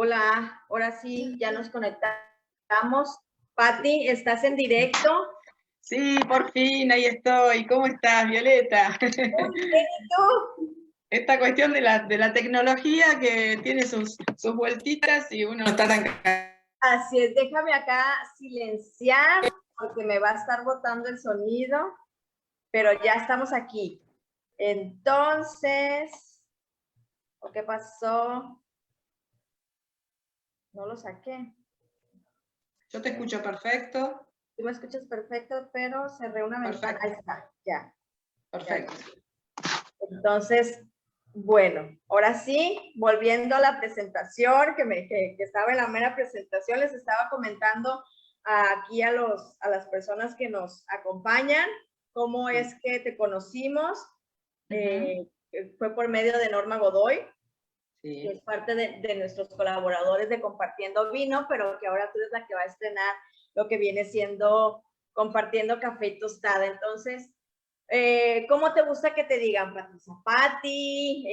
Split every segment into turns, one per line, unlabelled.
Hola, ahora sí, ya nos conectamos. Pati, ¿estás en directo?
Sí, por fin, ahí estoy. ¿Cómo estás, Violeta?
Muy bien, ¿y tú?
Esta cuestión de la tecnología que tiene sus vueltitas y uno no está tan...
Así es, déjame acá silenciar porque me va a estar botando el sonido, pero ya estamos aquí. Entonces, ¿qué pasó? No lo saqué.
Yo te escucho perfecto.
Tú me escuchas perfecto, pero cerré una ventana. Ahí está, ya.
Perfecto.
Entonces, bueno, ahora sí, volviendo a la presentación, que estaba en la mera presentación, les estaba comentando aquí a las personas que nos acompañan, cómo es que te conocimos. Fue por medio de Norma Godoy, que es parte de nuestros colaboradores de Compartiendo Vino, pero que ahora tú eres la que va a estrenar lo que viene siendo Compartiendo Café y Tostada. Entonces, ¿cómo te gusta que te digan, Patricia? Pati,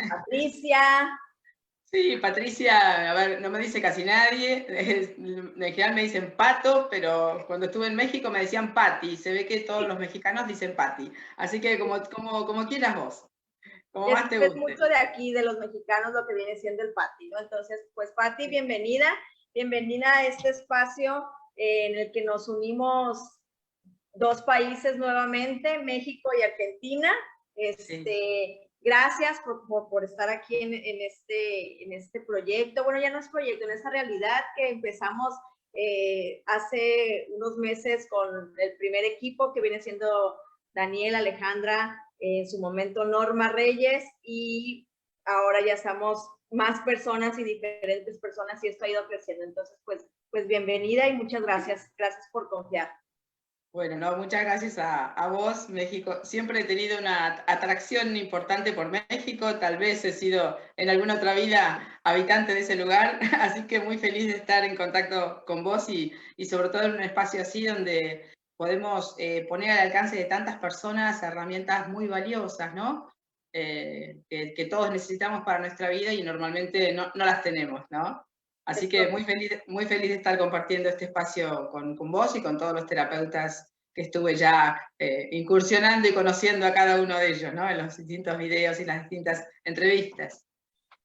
Patricia.
Sí, Patricia, a ver, no me dice casi nadie. En general me dicen Pato, pero cuando estuve en México me decían Pati. Se ve que todos los mexicanos dicen Pati. Así que como quieras vos, como más te
Es
guste.
mucho de aquí, de los mexicanos, lo que viene siendo el Pati, ¿no? Entonces, pues Pati, bienvenida. Bienvenida a este espacio en el que nos unimos dos países nuevamente, México y Argentina. Gracias por estar aquí en este proyecto. Bueno, ya no es proyecto, en esta realidad que empezamos hace unos meses con el primer equipo que viene siendo Daniel, Alejandra, en su momento Norma Reyes, y ahora ya estamos más personas y diferentes personas y esto ha ido creciendo. Entonces, pues bienvenida y muchas gracias. Gracias por confiar.
Bueno, no, muchas gracias a vos, México. Siempre he tenido una atracción importante por México, tal vez he sido en alguna otra vida habitante de ese lugar, así que muy feliz de estar en contacto con vos y sobre todo en un espacio así donde podemos poner al alcance de tantas personas herramientas muy valiosas, ¿no? Que todos necesitamos para nuestra vida y normalmente no las tenemos, ¿no? Así que muy feliz de estar compartiendo este espacio con vos y con todos los terapeutas que estuve ya incursionando y conociendo a cada uno de ellos, ¿no? En los distintos videos y las distintas entrevistas.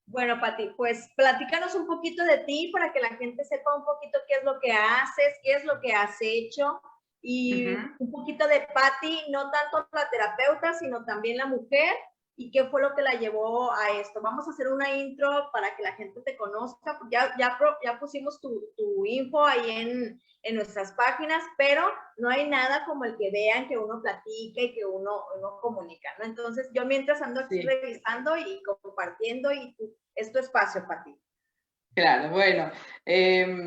Bueno, Pati, pues platícanos un poquito de ti para que la gente sepa un poquito qué es lo que haces, qué es lo que has hecho y un poquito de Pati, no tanto la terapeuta, sino también la mujer y qué fue lo que la llevó a esto. Vamos a hacer una intro para que la gente te conozca. Ya pusimos tu info ahí en nuestras páginas, pero no hay nada como el que vean que uno platica y que uno comunica, ¿no? Entonces, yo mientras ando aquí revisando y compartiendo y es tu espacio, Pati.
Claro, bueno,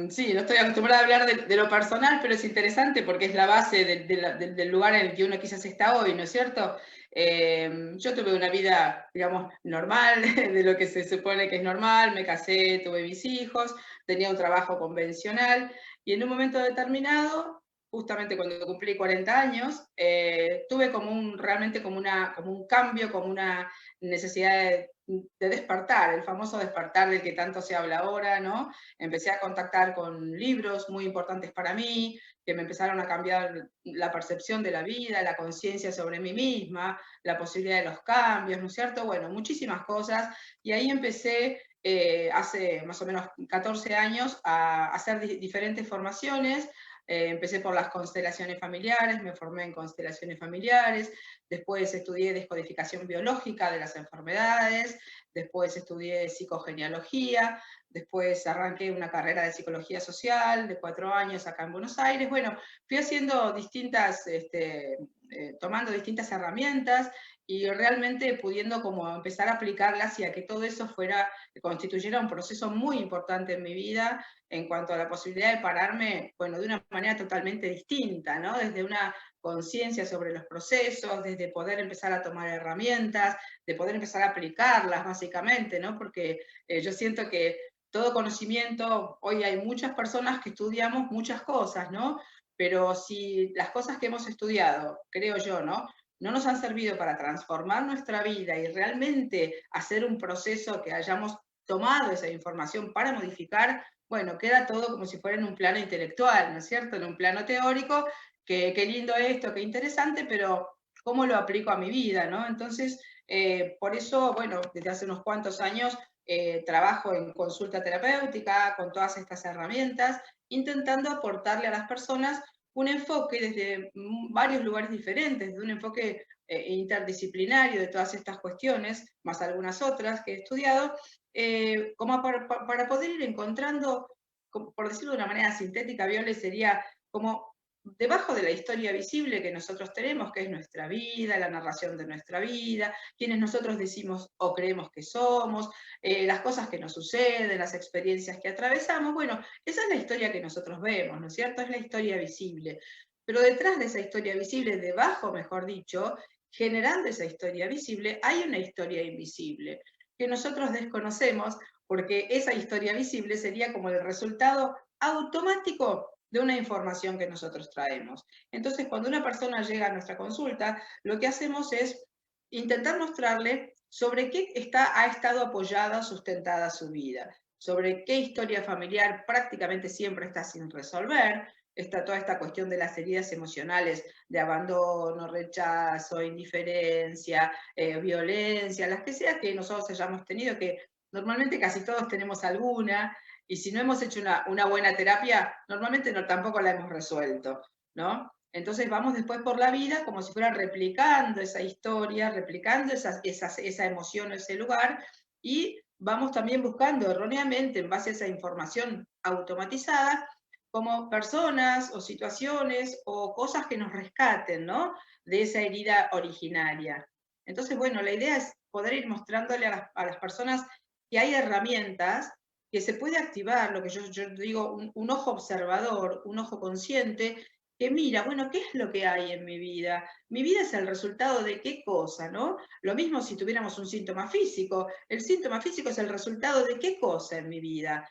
sí, no estoy acostumbrada a hablar de lo personal, pero es interesante porque es la base del lugar en el que uno quizás está hoy, ¿no es cierto? Yo tuve una vida, digamos, normal, de lo que se supone que es normal, me casé, tuve mis hijos, tenía un trabajo convencional y en un momento determinado, justamente cuando cumplí 40 años, tuve realmente como un cambio, como una necesidad de despertar, el famoso despertar del que tanto se habla ahora, ¿no? Empecé a contactar con libros muy importantes para mí, que me empezaron a cambiar la percepción de la vida, la conciencia sobre mí misma, la posibilidad de los cambios, ¿no es cierto? Bueno, muchísimas cosas, y ahí empecé hace más o menos 14 años a hacer diferentes formaciones. Empecé por las constelaciones familiares, me formé en constelaciones familiares, después estudié descodificación biológica de las enfermedades, después estudié psicogenealogía, después arranqué una carrera de psicología social de 4 años acá en Buenos Aires. Bueno, fui haciendo tomando distintas herramientas y realmente pudiendo como empezar a aplicarlas y a que todo eso constituyera un proceso muy importante en mi vida en cuanto a la posibilidad de pararme, bueno, de una manera totalmente distinta, ¿no? Desde una conciencia sobre los procesos, desde poder empezar a tomar herramientas, de poder empezar a aplicarlas básicamente, ¿no? Porque yo siento que todo conocimiento, hoy hay muchas personas que estudiamos muchas cosas, ¿no? Pero si las cosas que hemos estudiado, creo yo, ¿no? No nos han servido para transformar nuestra vida y realmente hacer un proceso que hayamos tomado esa información para modificar, bueno, queda todo como si fuera en un plano intelectual, ¿no es cierto? En un plano teórico, que qué lindo esto, qué interesante, pero ¿cómo lo aplico a mi vida, no? Entonces, por eso, bueno, desde hace unos cuantos años trabajo en consulta terapéutica con todas estas herramientas, intentando aportarle a las personas un enfoque desde varios lugares diferentes, desde un enfoque interdisciplinario de todas estas cuestiones, más algunas otras que he estudiado, como para poder ir encontrando, por decirlo de una manera sintética, Viole, sería como debajo de la historia visible que nosotros tenemos, que es nuestra vida, la narración de nuestra vida, quienes nosotros decimos o creemos que somos, las cosas que nos suceden, las experiencias que atravesamos, bueno, esa es la historia que nosotros vemos, ¿no es cierto? Es la historia visible. Pero detrás de esa historia visible, debajo, mejor dicho, generando esa historia visible, hay una historia invisible que nosotros desconocemos porque esa historia visible sería como el resultado automático de una información que nosotros traemos. Entonces, cuando una persona llega a nuestra consulta, lo que hacemos es intentar mostrarle sobre qué ha estado apoyada, sustentada su vida, sobre qué historia familiar prácticamente siempre está sin resolver, está toda esta cuestión de las heridas emocionales de abandono, rechazo, indiferencia, violencia, las que sea que nosotros hayamos tenido, que normalmente casi todos tenemos alguna, y si no hemos hecho una buena terapia, normalmente tampoco la hemos resuelto, ¿no? Entonces vamos después por la vida como si fuera replicando esa historia, replicando esa emoción, ese lugar, y vamos también buscando erróneamente, en base a esa información automatizada, como personas o situaciones o cosas que nos rescaten, ¿no? De esa herida originaria. Entonces, bueno, la idea es poder ir mostrándole a las personas que hay herramientas que se puede activar, lo que yo digo, un ojo observador, un ojo consciente, que mira, bueno, ¿qué es lo que hay en mi vida? Mi vida es el resultado de qué cosa, ¿no? Lo mismo si tuviéramos un síntoma físico. El síntoma físico es el resultado de qué cosa en mi vida.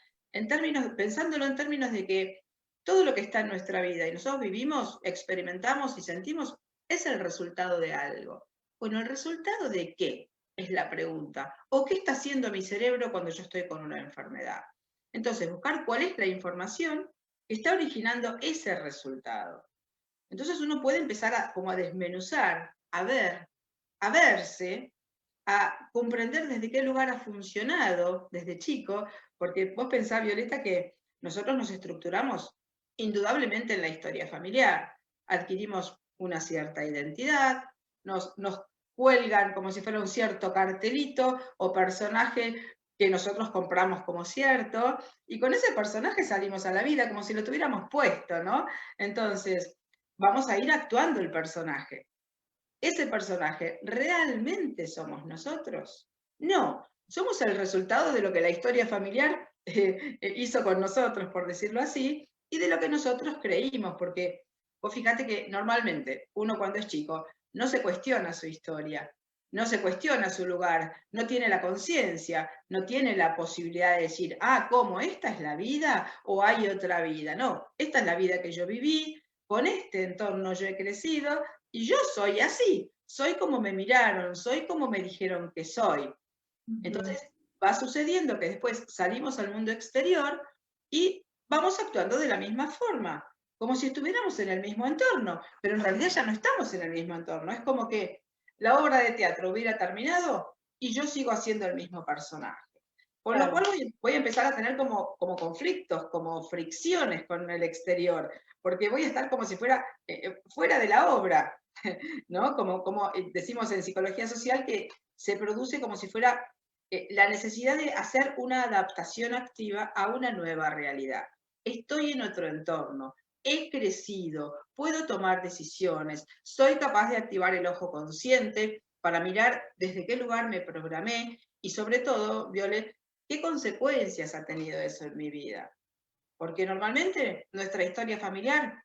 Pensándolo en términos de que todo lo que está en nuestra vida y nosotros vivimos, experimentamos y sentimos, es el resultado de algo. Bueno, ¿el resultado de qué? Es la pregunta. ¿O qué está haciendo mi cerebro cuando yo estoy con una enfermedad? Entonces, buscar cuál es la información que está originando ese resultado. Entonces uno puede empezar como a desmenuzar, a ver, a verse, a comprender desde qué lugar ha funcionado desde chico, porque vos pensás, Violeta, que nosotros nos estructuramos indudablemente en la historia familiar. Adquirimos una cierta identidad, nos cuelgan como si fuera un cierto cartelito o personaje que nosotros compramos como cierto, y con ese personaje salimos a la vida como si lo tuviéramos puesto, ¿no? Entonces, vamos a ir actuando el personaje. ¿Ese personaje realmente somos nosotros? No, somos el resultado de lo que la historia familiar hizo con nosotros, por decirlo así, y de lo que nosotros creímos, porque vos fíjate que normalmente uno cuando es chico no se cuestiona su historia, no se cuestiona su lugar, no tiene la conciencia, no tiene la posibilidad de decir, ah, ¿cómo? ¿Esta es la vida o hay otra vida? No, esta es la vida que yo viví, con este entorno yo he crecido, y yo soy así, soy como me miraron, soy como me dijeron que soy. Entonces va sucediendo que después salimos al mundo exterior y vamos actuando de la misma forma, como si estuviéramos en el mismo entorno, pero en realidad ya no estamos en el mismo entorno. Es como que la obra de teatro hubiera terminado y yo sigo haciendo el mismo personaje. Con lo cual voy a empezar a tener como conflictos, como fricciones con el exterior, porque voy a estar como si fuera fuera de la obra, ¿no? Como decimos en psicología social, que se produce como si fuera la necesidad de hacer una adaptación activa a una nueva realidad. Estoy en otro entorno, he crecido, puedo tomar decisiones, soy capaz de activar el ojo consciente para mirar desde qué lugar me programé y sobre todo, Violet, qué consecuencias ha tenido eso en mi vida. Porque normalmente nuestra historia familiar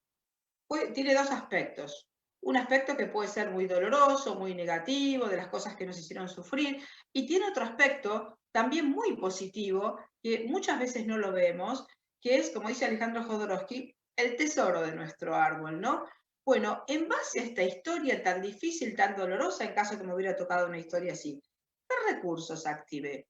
tiene dos aspectos. Un aspecto que puede ser muy doloroso, muy negativo, de las cosas que nos hicieron sufrir, y tiene otro aspecto también muy positivo, que muchas veces no lo vemos, que es, como dice Alejandro Jodorowsky, el tesoro de nuestro árbol, ¿no? Bueno, en base a esta historia tan difícil, tan dolorosa, en caso que me hubiera tocado una historia así, ¿qué recursos activé?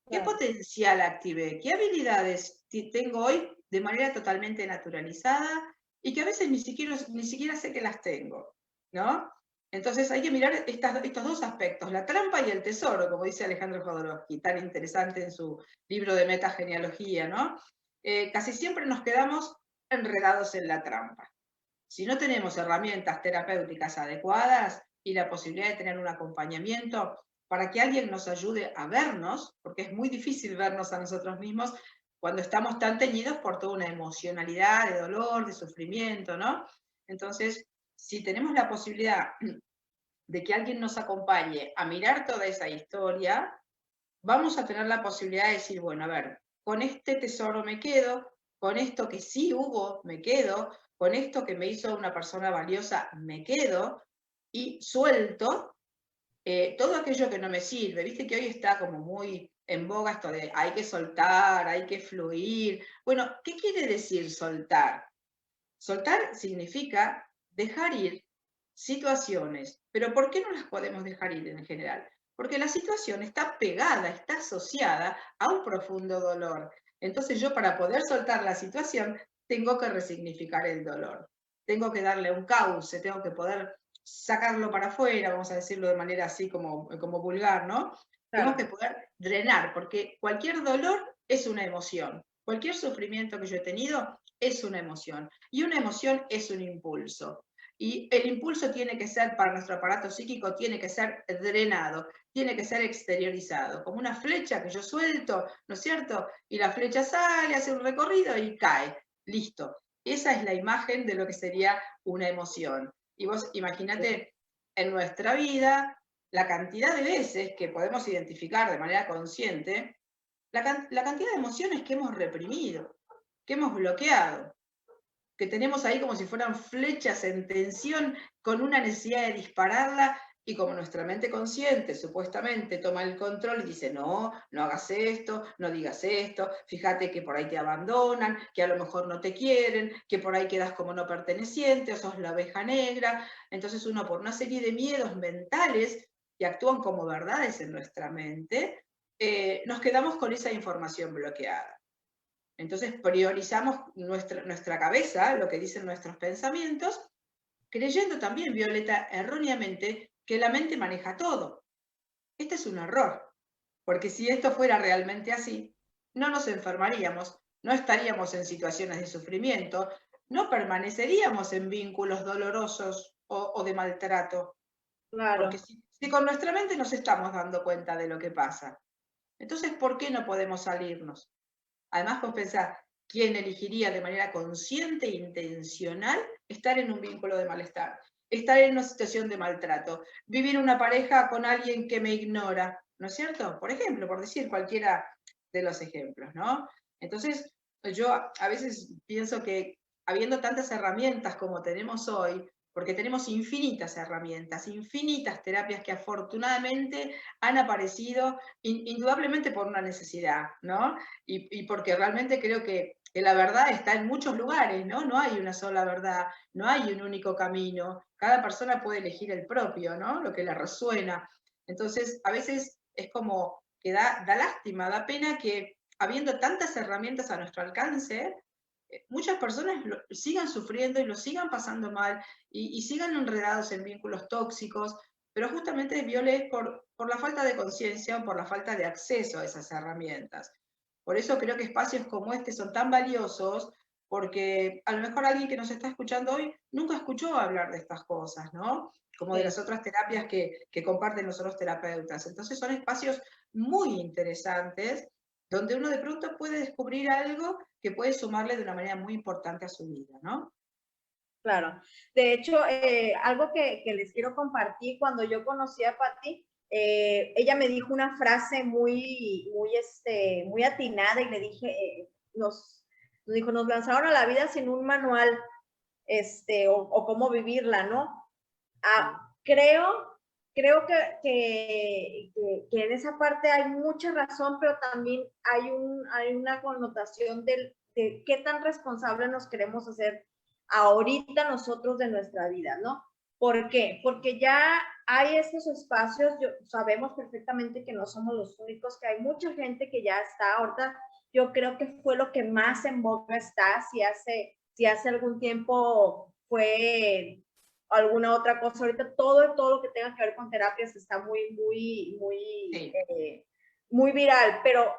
¿Qué
Claro.
potencial activé? ¿Qué habilidades tengo hoy de manera totalmente naturalizada y que a veces ni siquiera sé que las tengo, ¿no? Entonces hay que mirar estos dos aspectos, la trampa y el tesoro, como dice Alejandro Jodorowsky, tan interesante en su libro de metagenealogía, ¿no? Casi siempre nos quedamos enredados en la trampa. Si no tenemos herramientas terapéuticas adecuadas y la posibilidad de tener un acompañamiento para que alguien nos ayude a vernos, porque es muy difícil vernos a nosotros mismos cuando estamos tan teñidos por toda una emocionalidad de dolor, de sufrimiento, ¿no? Entonces, si tenemos la posibilidad de que alguien nos acompañe a mirar toda esa historia, vamos a tener la posibilidad de decir, bueno, a ver, con este tesoro me quedo, con esto que sí hubo me quedo, con esto que me hizo una persona valiosa me quedo, y suelto todo aquello que no me sirve. Viste que hoy está como muy en boga esto de hay que soltar, hay que fluir. Bueno, ¿qué quiere decir soltar? Soltar significa dejar ir situaciones, pero ¿por qué no las podemos dejar ir en general? Porque la situación está pegada, está asociada a un profundo dolor. Entonces yo para poder soltar la situación tengo que resignificar el dolor, tengo que darle un cauce, tengo que poder sacarlo para afuera, vamos a decirlo de manera así como vulgar, ¿no? Tengo
Claro.
que poder drenar, porque cualquier dolor es una emoción, cualquier sufrimiento que yo he tenido es una emoción. Y una emoción es un impulso. Y el impulso tiene que ser, para nuestro aparato psíquico, tiene que ser drenado, tiene que ser exteriorizado, como una flecha que yo suelto, ¿no es cierto? Y la flecha sale, hace un recorrido y cae. Listo. Esa es la imagen de lo que sería una emoción. Y vos imagínate en nuestra vida la cantidad de veces que podemos identificar de manera consciente la cantidad de emociones que hemos reprimido, que hemos bloqueado, que tenemos ahí como si fueran flechas en tensión con una necesidad de dispararla y como nuestra mente consciente supuestamente toma el control y dice, no, no hagas esto, no digas esto, fíjate que por ahí te abandonan, que a lo mejor no te quieren, que por ahí quedas como no perteneciente o sos la oveja negra. Entonces uno por una serie de miedos mentales que actúan como verdades en nuestra mente, nos quedamos con esa información bloqueada. Entonces priorizamos nuestra cabeza, lo que dicen nuestros pensamientos, creyendo también, Violeta, erróneamente, que la mente maneja todo. Este es un error, porque si esto fuera realmente así, no nos enfermaríamos, no estaríamos en situaciones de sufrimiento, no permaneceríamos en vínculos dolorosos o de maltrato, porque
Claro.
si con nuestra mente nos estamos dando cuenta de lo que pasa, entonces, ¿por qué no podemos salirnos? Además, vos pensás, ¿quién elegiría de manera consciente e intencional estar en un vínculo de malestar? Estar en una situación de maltrato, vivir una pareja con alguien que me ignora, ¿no es cierto? Por ejemplo, por decir cualquiera de los ejemplos, ¿no? Entonces, yo a veces pienso que habiendo tantas herramientas como tenemos hoy, porque tenemos infinitas herramientas, infinitas terapias que afortunadamente han aparecido indudablemente por una necesidad, ¿no? Y porque realmente creo que la verdad está en muchos lugares, ¿no? No hay una sola verdad, no hay un único camino, cada persona puede elegir el propio, ¿no? Lo que le resuena. Entonces, a veces es como que da lástima, da pena que habiendo tantas herramientas a nuestro alcance, muchas personas sigan sufriendo y lo sigan pasando mal y sigan enredados en vínculos tóxicos, pero justamente Viole por la falta de conciencia o por la falta de acceso a esas herramientas. Por eso creo que espacios como este son tan valiosos, porque a lo mejor alguien que nos está escuchando hoy nunca escuchó hablar de estas cosas, ¿no? Como de las
Sí.
otras terapias que comparten los otros terapeutas. Entonces son espacios muy interesantes donde uno de pronto puede descubrir algo que puede sumarle de una manera muy importante a su vida, ¿no?
Claro. De hecho, algo que les quiero compartir, cuando yo conocí a Patti, ella me dijo una frase muy atinada y le dije, nos dijo, nos lanzaron a la vida sin un manual, o cómo vivirla, ¿no? Creo que en esa parte hay mucha razón, pero también hay una connotación de qué tan responsable nos queremos hacer ahorita nosotros de nuestra vida, ¿no? ¿Por qué? Porque ya hay estos espacios, sabemos perfectamente que no somos los únicos, que hay mucha gente que ya está, ahorita yo creo que fue lo que más en boga está, si hace algún tiempo fue alguna otra cosa, ahorita todo lo que tenga que ver con terapias está
Sí.
muy viral, pero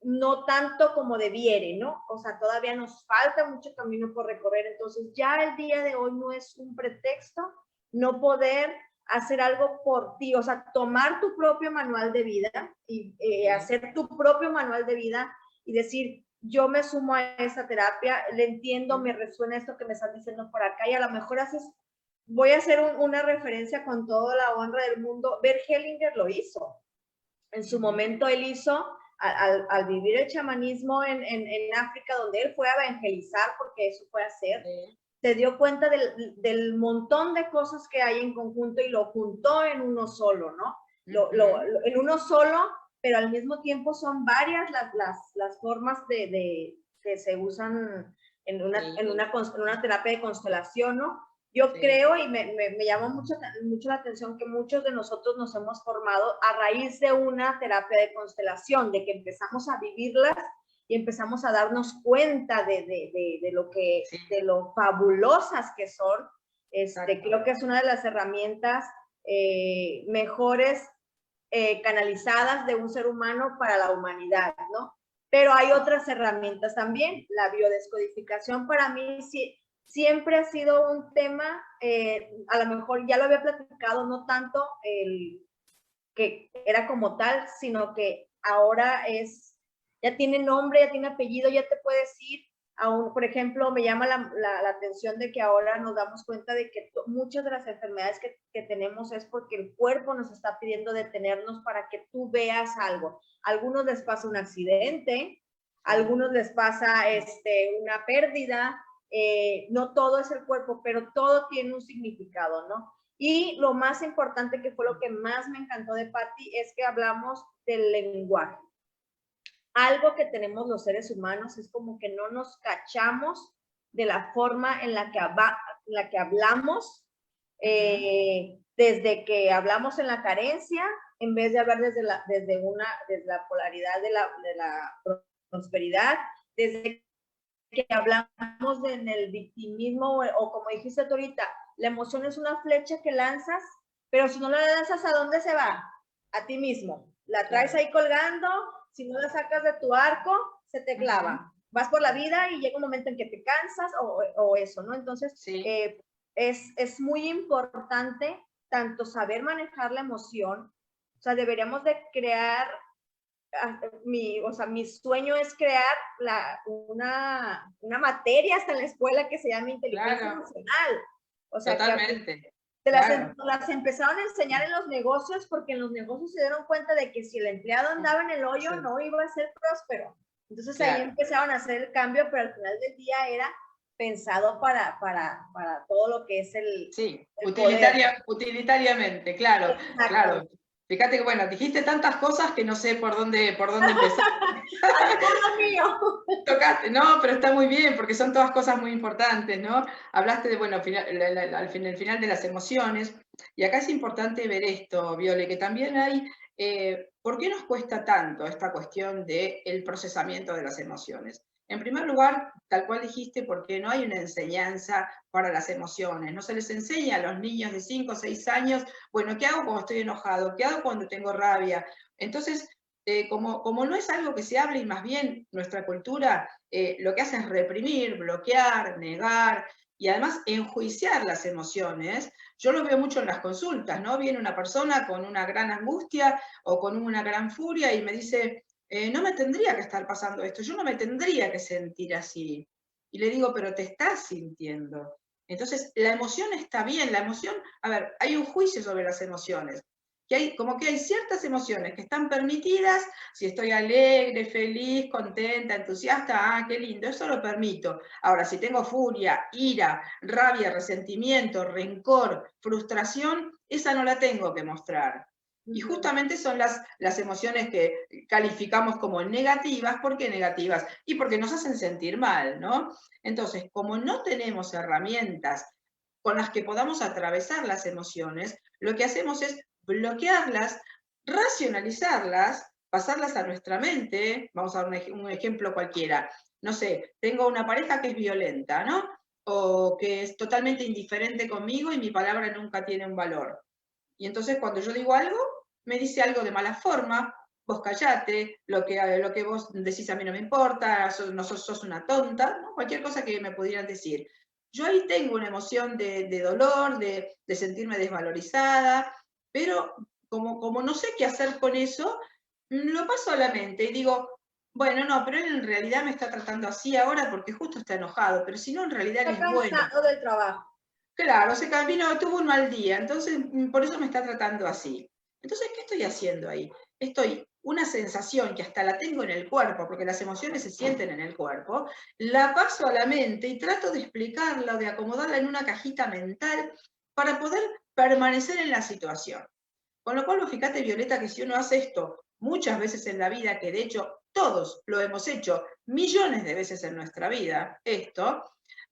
no tanto como debiere, ¿no? O sea, todavía nos falta mucho camino por recorrer, entonces ya el día de hoy no es un pretexto no poder hacer algo por ti, o sea, tomar tu propio manual de vida y hacer tu propio manual de vida y decir, yo me sumo a esta terapia, le entiendo, me resuena esto que me estás diciendo por acá y a lo mejor voy a hacer una referencia con toda la honra del mundo, Bert Hellinger lo hizo, en su momento él hizo, al vivir el chamanismo en África, donde él fue a evangelizar, porque eso fue a hacer, se dio cuenta del montón de cosas que hay en conjunto y lo juntó en uno solo, ¿no? En uno solo, pero al mismo tiempo son varias las formas que se usan en una terapia de constelación, ¿no? Yo creo, y me llama mucho la atención, que muchos de nosotros nos hemos formado a raíz de una terapia de constelación, de que empezamos a vivirlas y empezamos a darnos cuenta de lo fabulosas que son. Creo que es una de las herramientas mejores canalizadas de un ser humano para la humanidad, ¿no? Pero hay otras herramientas también. La biodescodificación para mí siempre ha sido un tema, a lo mejor ya lo había platicado, no tanto que era como tal, sino que ahora ya tiene nombre, ya tiene apellido, ya te puedes ir por ejemplo, me llama la atención de que ahora nos damos cuenta de que muchas de las enfermedades que tenemos es porque el cuerpo nos está pidiendo detenernos para que tú veas algo. A algunos les pasa un accidente, a algunos les pasa una pérdida, no todo es el cuerpo, pero todo tiene un significado, ¿no? Y lo más importante, que fue lo que más me encantó de Patti, es que hablamos del lenguaje. Algo que tenemos los seres humanos es como que no nos cachamos de la forma en la que hablamos, desde que hablamos en la carencia, en vez de hablar desde la polaridad de la prosperidad, desde que hablamos en el victimismo, o como dijiste tú ahorita, la emoción es una flecha que lanzas, pero si no la lanzas, ¿a dónde se va? A ti mismo. La traes ahí colgando, si no la sacas de tu arco, se te clava. Vas por la vida y llega un momento en que te cansas o eso, ¿no? Entonces, es muy importante tanto saber manejar la emoción, o sea, deberíamos de crear, mi sueño es crear una materia hasta en la escuela que se llama inteligencia emocional. O sea,
totalmente.
Que las empezaron a enseñar en los negocios, porque en los negocios se dieron cuenta de que si el empleado andaba en el hoyo, no iba a ser próspero. Entonces ahí empezaron a hacer el cambio, pero al final del día era pensado para todo lo que es el
utilitariamente, claro. Claro. Fíjate que, bueno, dijiste tantas cosas que no sé por dónde empezar. Tocaste, no, pero está muy bien, porque son todas cosas muy importantes, ¿no? Hablaste de, bueno, el final de las emociones, y acá es importante ver esto, Viole, que también hay, ¿por qué nos cuesta tanto esta cuestión del procesamiento de las emociones? En primer lugar, tal cual dijiste, porque no hay una enseñanza para las emociones. No se les enseña a los niños de 5 o 6 años, bueno, ¿qué hago cuando estoy enojado? ¿Qué hago cuando tengo rabia? Entonces, como no es algo que se hable, y más bien nuestra cultura lo que hace es reprimir, bloquear, negar, y además enjuiciar las emociones. Yo lo veo mucho en las consultas, ¿no? Viene una persona con una gran angustia o con una gran furia y me dice, no me tendría que estar pasando esto, yo no me tendría que sentir así. Y le digo, pero te estás sintiendo. Entonces, la emoción está bien, la emoción, a ver, hay un juicio sobre las emociones, como que hay ciertas emociones que están permitidas, si estoy alegre, feliz, contenta, entusiasta, qué lindo, eso lo permito. Ahora, si tengo furia, ira, rabia, resentimiento, rencor, frustración, esa no la tengo que mostrar. Y justamente son las emociones que calificamos como negativas. ¿Por qué negativas? Y porque nos hacen sentir mal, ¿no? Entonces, como no tenemos herramientas con las que podamos atravesar las emociones, lo que hacemos es bloquearlas, racionalizarlas, pasarlas a nuestra mente. Vamos a dar un ejemplo cualquiera. No sé, tengo una pareja que es violenta, ¿no? O que es totalmente indiferente conmigo y mi palabra nunca tiene un valor. Y entonces cuando yo digo algo, me dice algo de mala forma, vos callate, lo que vos decís a mí no me importa, sos una tonta, ¿no? Cualquier cosa que me pudieran decir. Yo ahí tengo una emoción de dolor, de sentirme desvalorizada, pero como no sé qué hacer con eso, lo paso a la mente y digo, bueno, no, pero él en realidad me está tratando así ahora porque justo está enojado, pero si no, en realidad él
Está
es bueno.
cansado del trabajo.
Claro, se vino, tuvo un mal día, entonces por eso me está tratando así. Entonces, ¿qué estoy haciendo ahí? Una sensación que hasta la tengo en el cuerpo, porque las emociones se sienten en el cuerpo, la paso a la mente y trato de explicarla, de acomodarla en una cajita mental para poder permanecer en la situación. Con lo cual, fíjate, Violeta, que si uno hace esto muchas veces en la vida, que de hecho todos lo hemos hecho millones de veces en nuestra vida,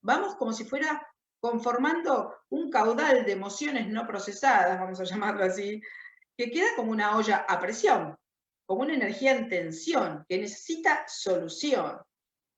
vamos como si fuera conformando un caudal de emociones no procesadas, vamos a llamarlo así, que queda como una olla a presión, como una energía en tensión, que necesita solución.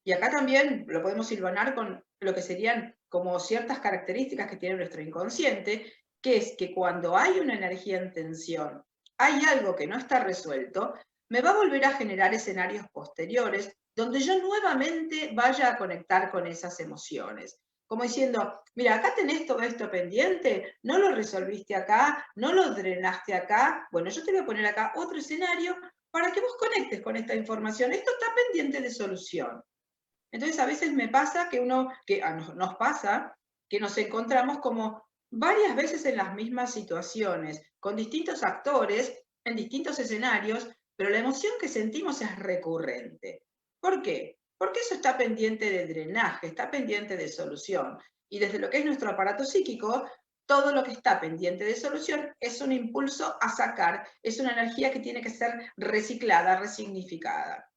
Y acá también lo podemos hilvanar con lo que serían como ciertas características que tiene nuestro inconsciente, que es que cuando hay una energía en tensión, hay algo que no está resuelto, me va a volver a generar escenarios posteriores donde yo nuevamente vaya a conectar con esas emociones. Como diciendo, mira, acá tenés todo esto pendiente, no lo resolviste acá, no lo drenaste acá, bueno, yo te voy a poner acá otro escenario para que vos conectes con esta información. Esto está pendiente de solución. Entonces a veces me pasa nos pasa que nos encontramos como varias veces en las mismas situaciones, con distintos actores, en distintos escenarios, pero la emoción que sentimos es recurrente. ¿Por qué? Porque eso está pendiente de drenaje, está pendiente de solución. Y desde lo que es nuestro aparato psíquico, todo lo que está pendiente de solución es un impulso a sacar, es una energía que tiene que ser reciclada, resignificada.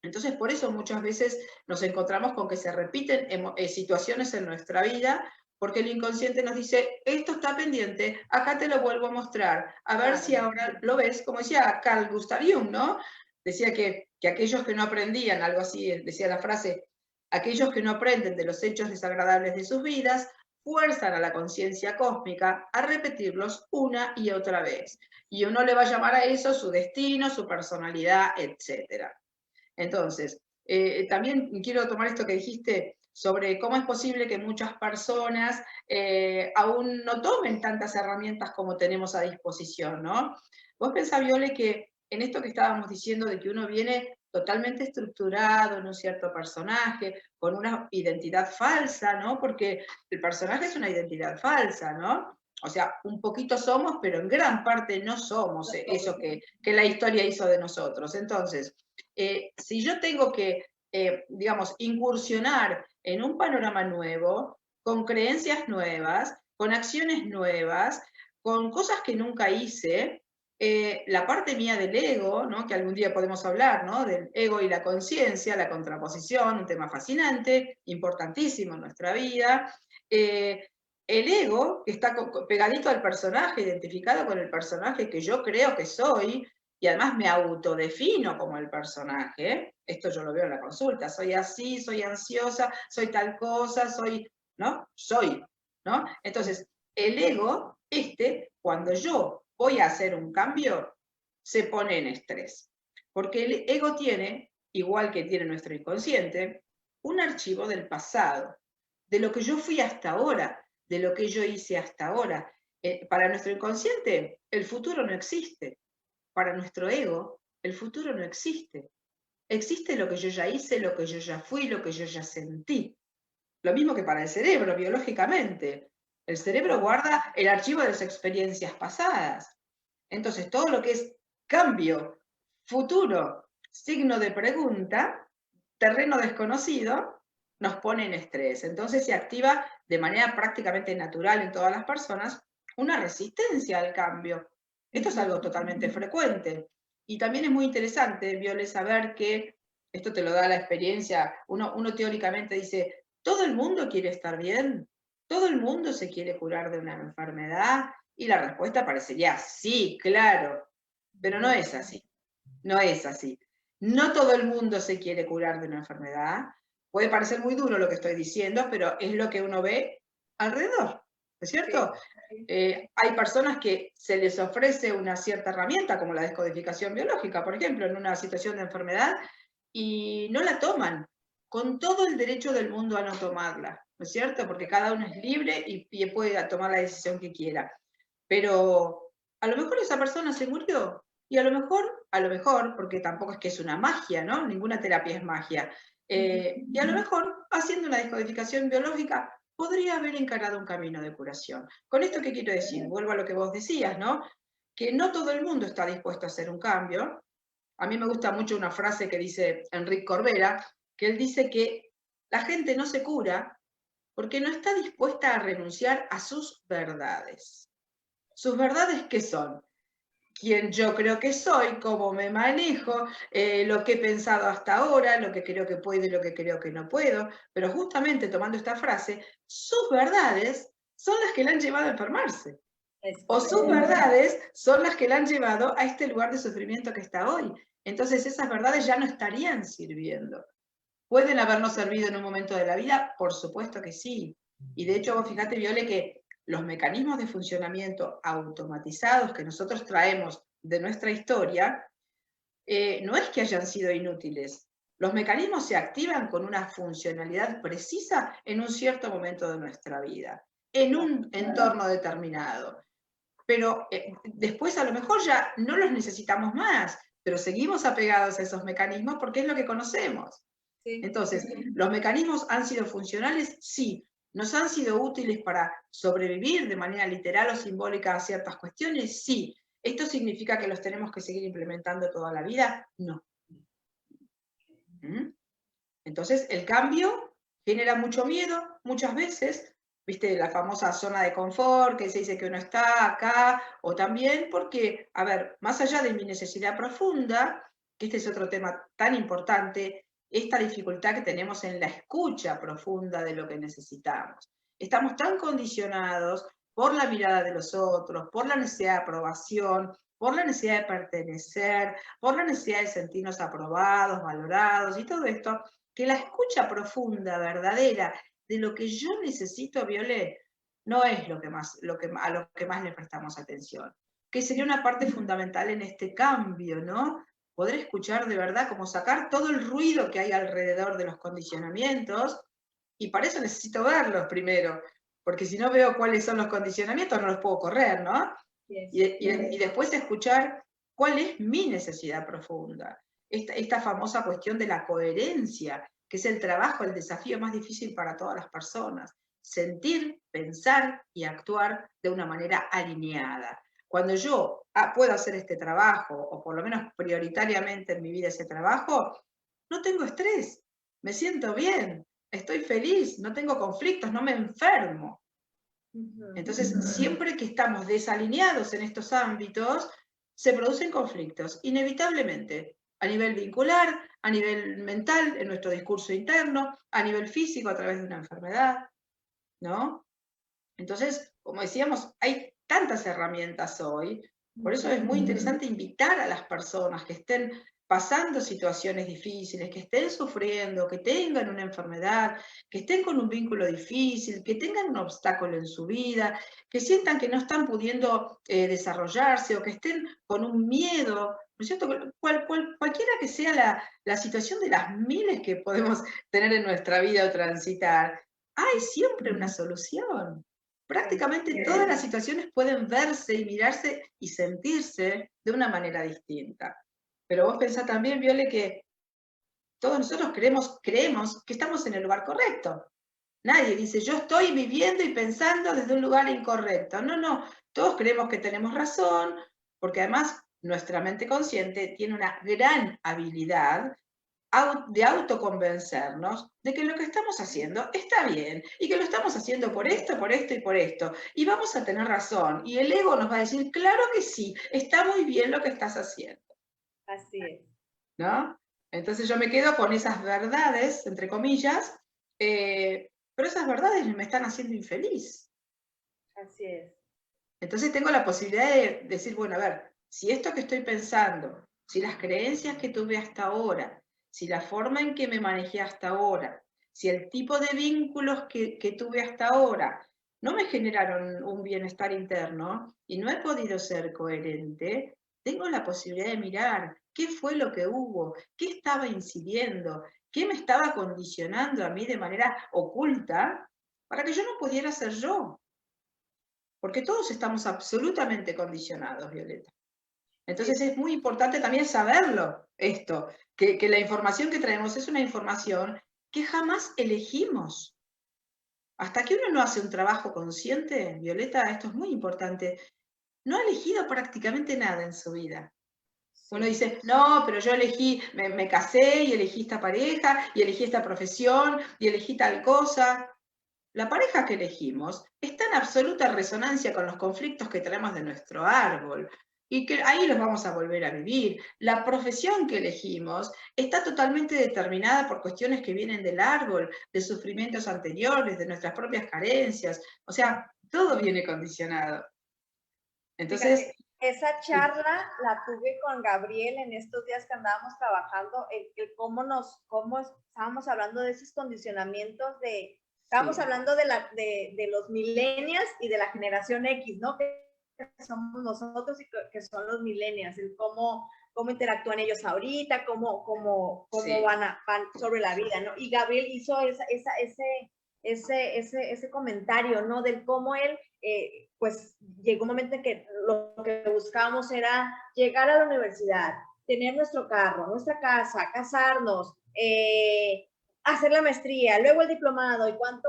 Entonces, por eso muchas veces nos encontramos con que se repiten situaciones en nuestra vida, porque el inconsciente nos dice, esto está pendiente, acá te lo vuelvo a mostrar, a ver si ahora lo ves, como decía Carl Gustav Jung, ¿no? Decía que aquellos que no aprendían, algo así, decía la frase, aquellos que no aprenden de los hechos desagradables de sus vidas, fuerzan a la conciencia cósmica a repetirlos una y otra vez. Y uno le va a llamar a eso su destino, su personalidad, etcétera. Entonces, también quiero tomar esto que dijiste sobre cómo es posible que muchas personas aún no tomen tantas herramientas como tenemos a disposición, ¿no? Vos pensás, Viole, que en esto que estábamos diciendo de que uno viene totalmente estructurado en un cierto personaje, con una identidad falsa, ¿no? Porque el personaje es una identidad falsa, ¿no? O sea, un poquito somos, pero en gran parte no somos eso que la historia hizo de nosotros. Entonces, si yo tengo que, digamos, incursionar en un panorama nuevo, con creencias nuevas, con acciones nuevas, con cosas que nunca hice, la parte mía del ego, ¿no? Que algún día podemos hablar, ¿no? Del ego y la conciencia, la contraposición, un tema fascinante, importantísimo en nuestra vida. El ego, que está pegadito al personaje, identificado con el personaje que yo creo que soy, y además me autodefino como el personaje, esto yo lo veo en la consulta, soy así, soy ansiosa, soy tal cosa, soy, ¿no? Soy, ¿no? Entonces, el ego, cuando yo voy a hacer un cambio, se pone en estrés. Porque el ego tiene, igual que tiene nuestro inconsciente, un archivo del pasado, de lo que yo fui hasta ahora, de lo que yo hice hasta ahora. Para nuestro inconsciente, el futuro no existe. Para nuestro ego, el futuro no existe. Existe lo que yo ya hice, lo que yo ya fui, lo que yo ya sentí. Lo mismo que para el cerebro, biológicamente. El cerebro guarda el archivo de las experiencias pasadas. Entonces, todo lo que es cambio, futuro, signo de pregunta, terreno desconocido, nos pone en estrés. Entonces se activa de manera prácticamente natural en todas las personas una resistencia al cambio. Esto es algo totalmente frecuente. Y también es muy interesante, Viole, saber que, esto te lo da la experiencia, uno teóricamente dice, ¿todo el mundo quiere estar bien? ¿todo el mundo se quiere curar de una enfermedad? Y la respuesta parecería sí, claro, pero no es así. No es así. No todo el mundo se quiere curar de una enfermedad. Puede parecer muy duro lo que estoy diciendo, pero es lo que uno ve alrededor, ¿no es cierto?
Sí.
Hay personas que se les ofrece una cierta herramienta, como la descodificación biológica, por ejemplo, en una situación de enfermedad, y no la toman, con todo el derecho del mundo a no tomarla, ¿no es cierto? Porque cada uno es libre y puede tomar la decisión que quiera. Pero a lo mejor esa persona se murió, y a lo mejor, porque tampoco es que es una magia, ¿no? Ninguna terapia es magia. Y a lo mejor, haciendo una descodificación biológica, podría haber encarado un camino de curación. ¿Con esto qué quiero decir? Vuelvo a lo que vos decías, ¿no? Que no todo el mundo está dispuesto a hacer un cambio. A mí me gusta mucho una frase que dice Enrique Corbera, que él dice que la gente no se cura porque no está dispuesta a renunciar a sus verdades. ¿Sus verdades qué son? Quién yo creo que soy, cómo me manejo, lo que he pensado hasta ahora, lo que creo que puedo y lo que creo que no puedo, pero justamente tomando esta frase, sus verdades son las que le han llevado a enfermarse. O sus verdades son las que le han llevado a este lugar de sufrimiento que está hoy. Entonces esas verdades ya no estarían sirviendo. ¿Pueden habernos servido en un momento de la vida? Por supuesto que sí. Y de hecho, vos fíjate, Viole, que los mecanismos de funcionamiento automatizados que nosotros traemos de nuestra historia, no es que hayan sido inútiles. Los mecanismos se activan con una funcionalidad precisa en un cierto momento de nuestra vida, en un entorno determinado. Pero después a lo mejor ya no los necesitamos más, pero seguimos apegados a esos mecanismos porque es lo que conocemos.
Sí.
Entonces, ¿los mecanismos han sido funcionales? Sí. ¿Nos han sido útiles para sobrevivir de manera literal o simbólica a ciertas cuestiones? Sí. ¿Esto significa que los tenemos que seguir implementando toda la vida? No. Entonces, el cambio genera mucho miedo, muchas veces, viste, la famosa zona de confort, que se dice que uno está acá, o también porque, a ver, más allá de mi necesidad profunda, que este es otro tema tan importante, esta dificultad que tenemos en la escucha profunda de lo que necesitamos. Estamos tan condicionados por la mirada de los otros, por la necesidad de aprobación, por la necesidad de pertenecer, por la necesidad de sentirnos aprobados, valorados y todo esto, que la escucha profunda, verdadera, de lo que yo necesito, Violet, no es a lo que más le prestamos atención. Que sería una parte fundamental en este cambio, ¿no? Poder escuchar de verdad, como sacar todo el ruido que hay alrededor de los condicionamientos, y para eso necesito verlos primero, porque si no veo cuáles son los condicionamientos, no los puedo correr, ¿no? Y después escuchar cuál es mi necesidad profunda. Esta famosa cuestión de la coherencia, que es el trabajo, el desafío más difícil para todas las personas. Sentir, pensar y actuar de una manera alineada. Cuando yo puedo hacer este trabajo, o por lo menos prioritariamente en mi vida ese trabajo, no tengo estrés, me siento bien, estoy feliz, no tengo conflictos, no me enfermo. Entonces, siempre que estamos desalineados en estos ámbitos, se producen conflictos, inevitablemente, a nivel vincular, a nivel mental, en nuestro discurso interno, a nivel físico, a través de una enfermedad, ¿no? Entonces, como decíamos, hay tantas herramientas hoy, por eso es muy interesante invitar a las personas que estén pasando situaciones difíciles, que estén sufriendo, que tengan una enfermedad, que estén con un vínculo difícil, que tengan un obstáculo en su vida, que sientan que no están pudiendo desarrollarse o que estén con un miedo, ¿no es cierto? Cualquiera que sea la situación de las miles que podemos tener en nuestra vida o transitar, hay siempre una solución. Prácticamente todas las situaciones pueden verse y mirarse y sentirse de una manera distinta. Pero vos pensás también, Viole, que todos nosotros creemos que estamos en el lugar correcto. Nadie dice, yo estoy viviendo y pensando desde un lugar incorrecto. No, no, todos creemos que tenemos razón, porque además nuestra mente consciente tiene una gran habilidad de autoconvencernos de que lo que estamos haciendo está bien y que lo estamos haciendo por esto y por esto. Y vamos a tener razón. Y el ego nos va a decir, claro que sí, está muy bien lo que estás haciendo.
Así es.
¿No? Entonces yo me quedo con esas verdades, entre comillas, pero esas verdades me están haciendo infeliz.
Así es.
Entonces tengo la posibilidad de decir, bueno, a ver, si esto que estoy pensando, si las creencias que tuve hasta ahora, si la forma en que me manejé hasta ahora, si el tipo de vínculos que tuve hasta ahora no me generaron un bienestar interno y no he podido ser coherente, tengo la posibilidad de mirar qué fue lo que hubo, qué estaba incidiendo, qué me estaba condicionando a mí de manera oculta para que yo no pudiera ser yo. Porque todos estamos absolutamente condicionados, Violeta. Entonces es muy importante también saberlo, esto, que la información que traemos es una información que jamás elegimos. Hasta que uno no hace un trabajo consciente, Violeta, esto es muy importante, no ha elegido prácticamente nada en su vida. Uno dice, no, pero yo elegí, me casé y elegí esta pareja, y elegí esta profesión, y elegí tal cosa. La pareja que elegimos está en absoluta resonancia con los conflictos que traemos de nuestro árbol y que ahí los vamos a volver a vivir. La profesión que elegimos está totalmente determinada por cuestiones que vienen del árbol, de sufrimientos anteriores, de nuestras propias carencias. O sea, todo viene condicionado. Entonces,
fíjate, esa charla la tuve con Gabriel en estos días que andábamos trabajando, cómo estábamos hablando de esos condicionamientos estábamos hablando de los millennials y de la generación X, ¿no? Que somos nosotros y que son los millennials, el cómo interactúan ellos ahorita, cómo van sobre la vida, ¿no? Y Gabriel hizo ese comentario, ¿no? Del cómo él, pues llegó un momento en que lo que buscábamos era llegar a la universidad, tener nuestro carro, nuestra casa, casarnos, hacer la maestría, luego el diplomado, y cuánto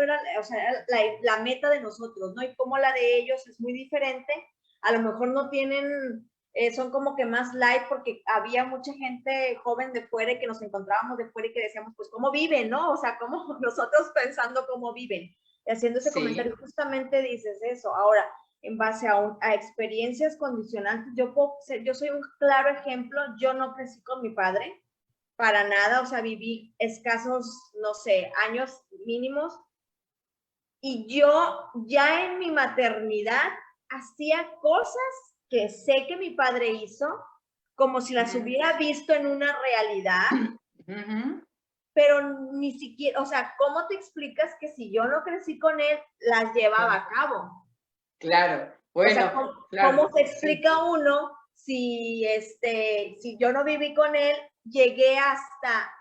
era, o sea, la meta de nosotros, ¿no? Y cómo la de ellos es muy diferente, a lo mejor no tienen, son como que más light, porque había mucha gente joven de fuera y que nos encontrábamos de fuera y que decíamos, pues, ¿cómo viven, no? O sea, como nosotros pensando cómo viven, y haciendo ese comentario, justamente dices eso. Ahora, en base a experiencias condicionantes, yo soy un claro ejemplo. Yo no crecí con mi padre, para nada, o sea, viví escasos, no sé, años mínimos, y yo ya en mi maternidad hacía cosas que sé que mi padre hizo, como si las hubiera visto en una realidad, pero ni siquiera, o sea, ¿cómo te explicas que si yo no crecí con él, las llevaba a cabo?
Claro, bueno.
O sea, ¿cómo se explica uno si yo no viví con él, llegué hasta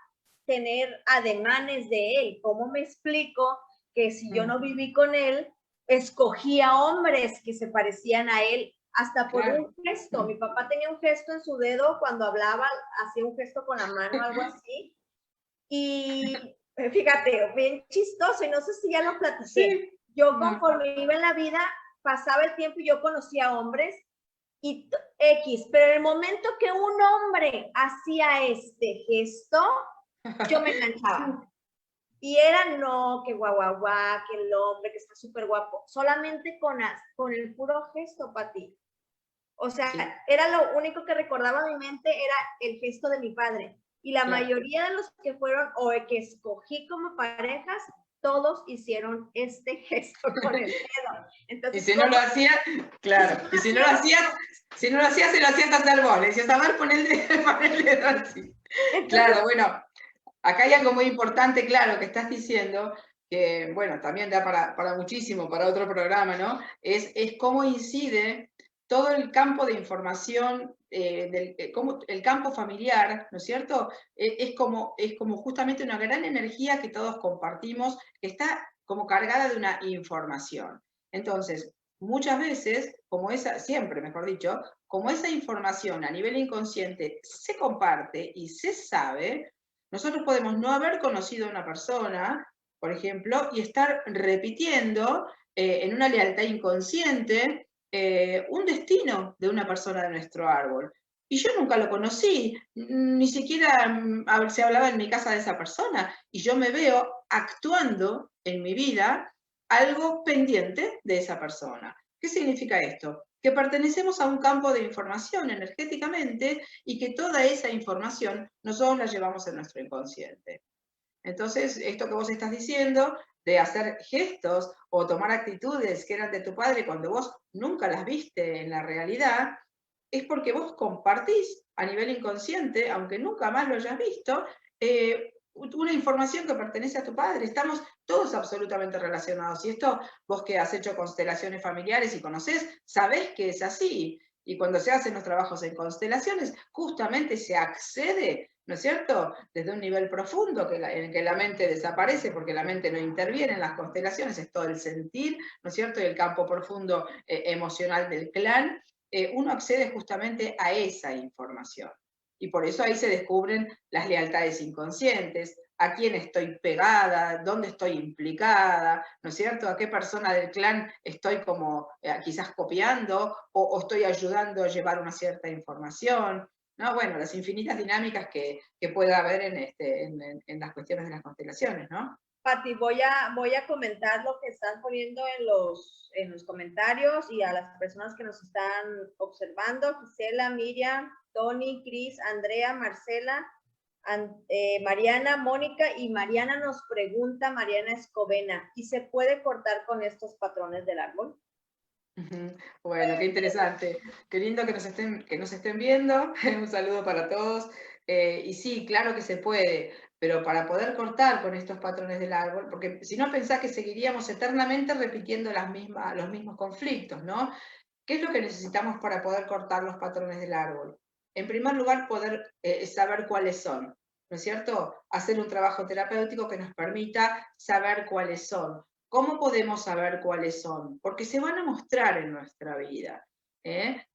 tener ademanes de él? ¿Cómo me explico que si yo no viví con él, escogía hombres que se parecían a él, hasta por un gesto? Mi papá tenía un gesto en su dedo cuando hablaba, hacía un gesto con la mano, algo así, y fíjate, bien chistoso, y no sé si ya lo platiqué. Sí. Yo conforme iba en la vida, pasaba el tiempo y yo conocía hombres y X, pero en el momento que un hombre hacía este gesto, yo me enganchaba. Y era, no, que guau, guau, guau, que el hombre que está súper guapo, solamente con el puro gesto, Pati. O sea, era lo único que recordaba en mi mente, era el gesto de mi padre. Y la mayoría de los que fueron o que escogí como parejas, todos hicieron este gesto con el dedo. Entonces,
y si no lo hacía, claro, y si no lo hacías, se lo hacías hasta vos, le decías, a ver, pon el dedo así. Entonces, claro, bueno, acá hay algo muy importante, claro, que estás diciendo, que, bueno, también da para muchísimo, para otro programa, ¿no? Es cómo incide todo el campo de información, como el campo familiar, ¿no es cierto? Es como justamente una gran energía que todos compartimos, que está como cargada de una información. Entonces, muchas veces, siempre mejor dicho, como esa información a nivel inconsciente se comparte y se sabe, nosotros podemos no haber conocido a una persona, por ejemplo, y estar repitiendo en una lealtad inconsciente un destino de una persona de nuestro árbol. Y yo nunca lo conocí, ni siquiera se hablaba en mi casa de esa persona, y yo me veo actuando en mi vida algo pendiente de esa persona. ¿Qué significa esto? Que pertenecemos a un campo de información energéticamente y que toda esa información nosotros la llevamos en nuestro inconsciente. Entonces, esto que vos estás diciendo de hacer gestos o tomar actitudes que eran de tu padre cuando vos nunca las viste en la realidad, es porque vos compartís a nivel inconsciente, aunque nunca más lo hayas visto, una información que pertenece a tu padre. Estamos todos absolutamente relacionados. Y esto, vos que has hecho constelaciones familiares y conocés, sabés que es así. Y cuando se hacen los trabajos en constelaciones, justamente se accede, ¿no es cierto?, desde un nivel profundo en que la mente desaparece, porque la mente no interviene en las constelaciones, es todo el sentir, ¿no es cierto?, y el campo profundo emocional del clan. Uno accede justamente a esa información. Y por eso ahí se descubren las lealtades inconscientes, a quién estoy pegada, dónde estoy implicada, ¿no es cierto? A qué persona del clan estoy como quizás copiando o estoy ayudando a llevar una cierta información, ¿no? Bueno, las infinitas dinámicas que pueda haber en las cuestiones de las constelaciones, ¿no?
Pati, voy a comentar lo que están poniendo en los comentarios y a las personas que nos están observando. Gisela, Miriam, Tony, Cris, Andrea, Marcela, Mariana, Mónica, y Mariana nos pregunta, Mariana Escobena, ¿y se puede cortar con estos patrones del árbol?
Bueno, qué interesante. Qué lindo que nos estén viendo. Un saludo para todos. Y sí, claro que se puede, pero para poder cortar con estos patrones del árbol, porque si no pensás que seguiríamos eternamente repitiendo los mismos conflictos, ¿no? ¿Qué es lo que necesitamos para poder cortar los patrones del árbol? En primer lugar, poder saber cuáles son, ¿no es cierto? Hacer un trabajo terapéutico que nos permita saber cuáles son. ¿Cómo podemos saber cuáles son? Porque se van a mostrar en nuestra vida.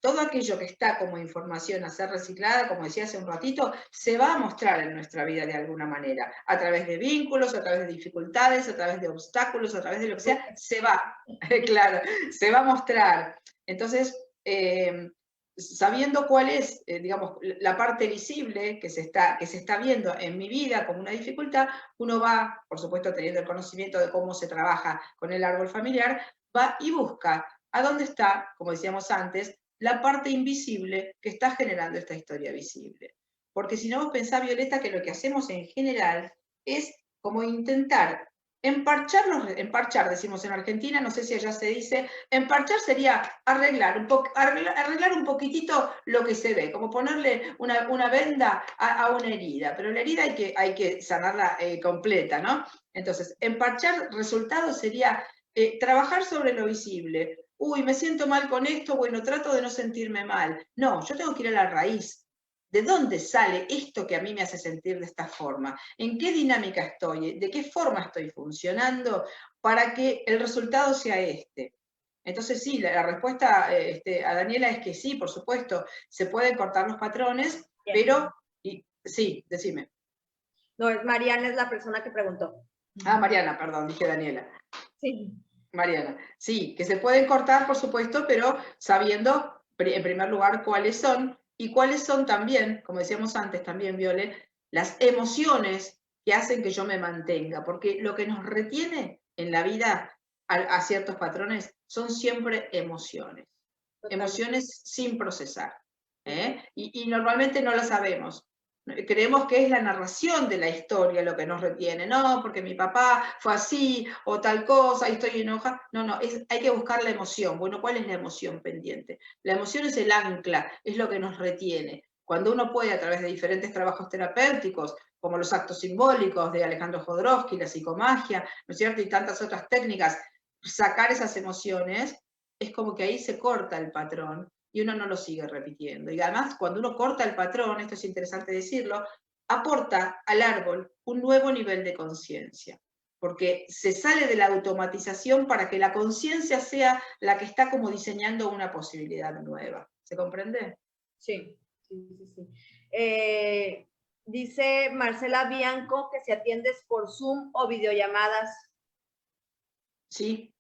Todo aquello que está como información a ser reciclada, como decía hace un ratito, se va a mostrar en nuestra vida de alguna manera, a través de vínculos, a través de dificultades, a través de obstáculos, a través de lo que sea, se va, claro, se va a mostrar. Entonces, sabiendo cuál es, digamos, la parte visible que se está viendo en mi vida como una dificultad, uno va, por supuesto, teniendo el conocimiento de cómo se trabaja con el árbol familiar, va y busca a dónde está, como decíamos antes, la parte invisible que está generando esta historia visible. Porque si no, vos pensás, Violeta, que lo que hacemos en general es como intentar emparchar, decimos en Argentina, no sé si allá se dice, emparchar sería arreglar un poquitito lo que se ve, como ponerle una venda a una herida, pero la herida hay que sanarla completa, ¿no? Entonces, emparchar resultado sería trabajar sobre lo visible. Uy, me siento mal con esto, bueno, trato de no sentirme mal. No, yo tengo que ir a la raíz. ¿De dónde sale esto que a mí me hace sentir de esta forma? ¿En qué dinámica estoy? ¿De qué forma estoy funcionando para que el resultado sea este? Entonces sí, la respuesta a Daniela es que sí, por supuesto, se pueden cortar los patrones, pero sí, decime.
No, Mariana es la persona que preguntó.
Ah, Mariana, perdón, dije Daniela.
Sí.
Mariana, sí, que se pueden cortar, por supuesto, pero sabiendo, en primer lugar, cuáles son, y cuáles son también, como decíamos antes también, Viole, las emociones que hacen que yo me mantenga, porque lo que nos retiene en la vida a ciertos patrones son siempre emociones, emociones sin procesar, y normalmente no las sabemos. Creemos que es la narración de la historia lo que nos retiene, no, porque mi papá fue así, o tal cosa, y estoy enojada. No, hay que buscar la emoción. Bueno, ¿cuál es la emoción pendiente? La emoción es el ancla, es lo que nos retiene. Cuando uno puede, a través de diferentes trabajos terapéuticos, como los actos simbólicos de Alejandro Jodorowsky, la psicomagia, ¿no es cierto?, y tantas otras técnicas, sacar esas emociones, es como que ahí se corta el patrón y uno no lo sigue repitiendo. Y además, cuando uno corta el patrón, esto es interesante decirlo, aporta al árbol un nuevo nivel de conciencia, porque se sale de la automatización para que la conciencia sea la que está como diseñando una posibilidad nueva. ¿Se comprende?
Sí. Dice Marcela Bianco que si atiendes por Zoom o videollamadas.
Sí,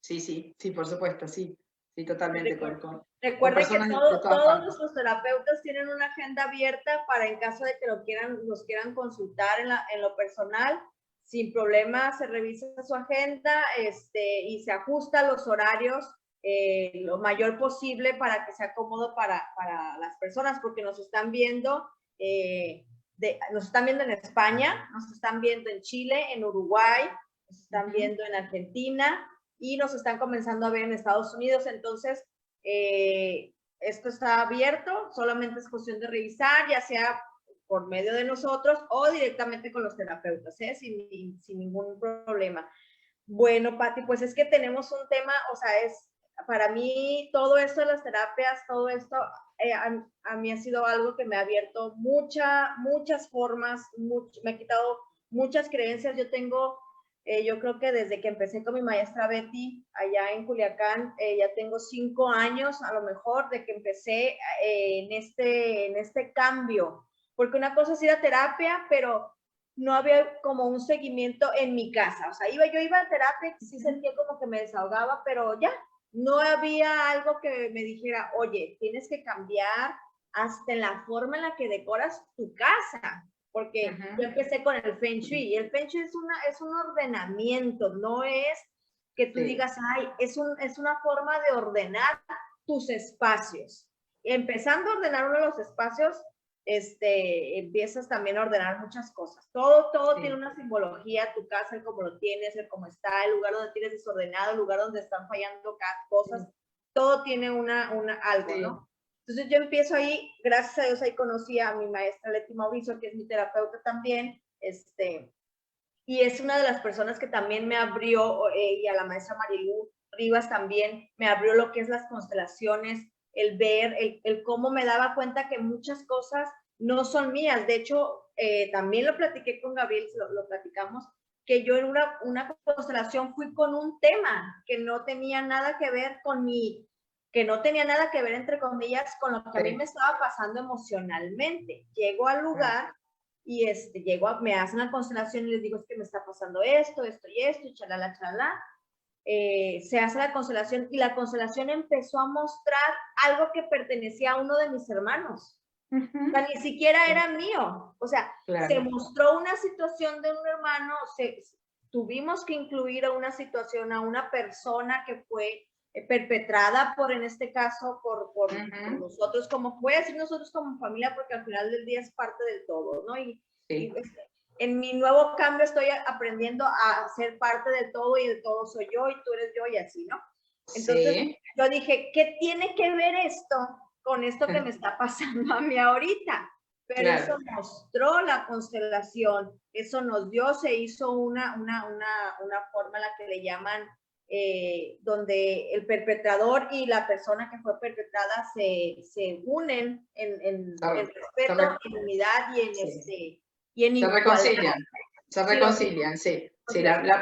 por supuesto, sí, totalmente.
Recuerden que todos nuestros terapeutas tienen una agenda abierta para en caso de que los quieran consultar en lo personal, sin problema se revisa su agenda y se ajusta los horarios lo mayor posible para que sea cómodo para las personas, porque nos están viendo en España, nos están viendo en Chile, en Uruguay, nos están viendo en Argentina y nos están comenzando a ver en Estados Unidos. Entonces, esto está abierto, solamente es cuestión de revisar, ya sea por medio de nosotros o directamente con los terapeutas, sin ningún problema. Bueno, Pati, pues es que tenemos un tema, o sea, para mí todo esto de las terapias, todo esto, a mí ha sido algo que me ha abierto muchas formas, me ha quitado muchas creencias. Yo creo que desde que empecé con mi maestra Betty, allá en Culiacán, ya tengo 5 años, a lo mejor, de que empecé en este cambio. Porque una cosa es ir a terapia, pero no había como un seguimiento en mi casa. O sea, yo iba a terapia, sí sentía como que me desahogaba, pero ya, no había algo que me dijera, oye, tienes que cambiar hasta en la forma en la que decoras tu casa. Porque yo empecé con el Feng Shui, y el Feng Shui es un ordenamiento, no es que tú digas, ay, es una forma de ordenar tus espacios. Empezando a ordenar uno de los espacios, empiezas también a ordenar muchas cosas. Todo tiene una simbología, tu casa, el cómo lo tienes, el cómo está, el lugar donde tienes desordenado, el lugar donde están fallando cosas, todo tiene algo, ¿no? Entonces yo empiezo ahí, gracias a Dios ahí conocí a mi maestra Leti Mauricio, que es mi terapeuta también, y es una de las personas que también me abrió, y a la maestra Marilu Rivas también me abrió lo que es las constelaciones, el ver, el cómo me daba cuenta que muchas cosas no son mías. De hecho, también lo platiqué con Gabriel, lo platicamos, que yo en una constelación fui con un tema que no tenía nada que ver que no tenía nada que ver, entre comillas, con lo que a mí me estaba pasando emocionalmente. Llego al lugar y me hacen la constelación y les digo, es que me está pasando esto y chalala, chalala. Se hace la constelación y la constelación empezó a mostrar algo que pertenecía a uno de mis hermanos. O sea, ni siquiera era mío. O sea, se mostró una situación de un hermano, tuvimos que incluir a una situación, a una persona que fue perpetrada en este caso, por nosotros, voy a decir nosotros como familia, porque al final del día es parte del todo, ¿no? Y en mi nuevo cambio estoy aprendiendo a ser parte del todo, y el todo soy yo y tú eres yo, y así, ¿no? Entonces yo dije, ¿qué tiene que ver esto con esto que me está pasando a mí ahorita? Pero eso mostró la constelación, eso nos dio, se hizo una forma en la que le llaman, donde el perpetrador y la persona que fue perpetrada se unen en respeto, en unidad y en igualdad.
Se reconcilian, sí, la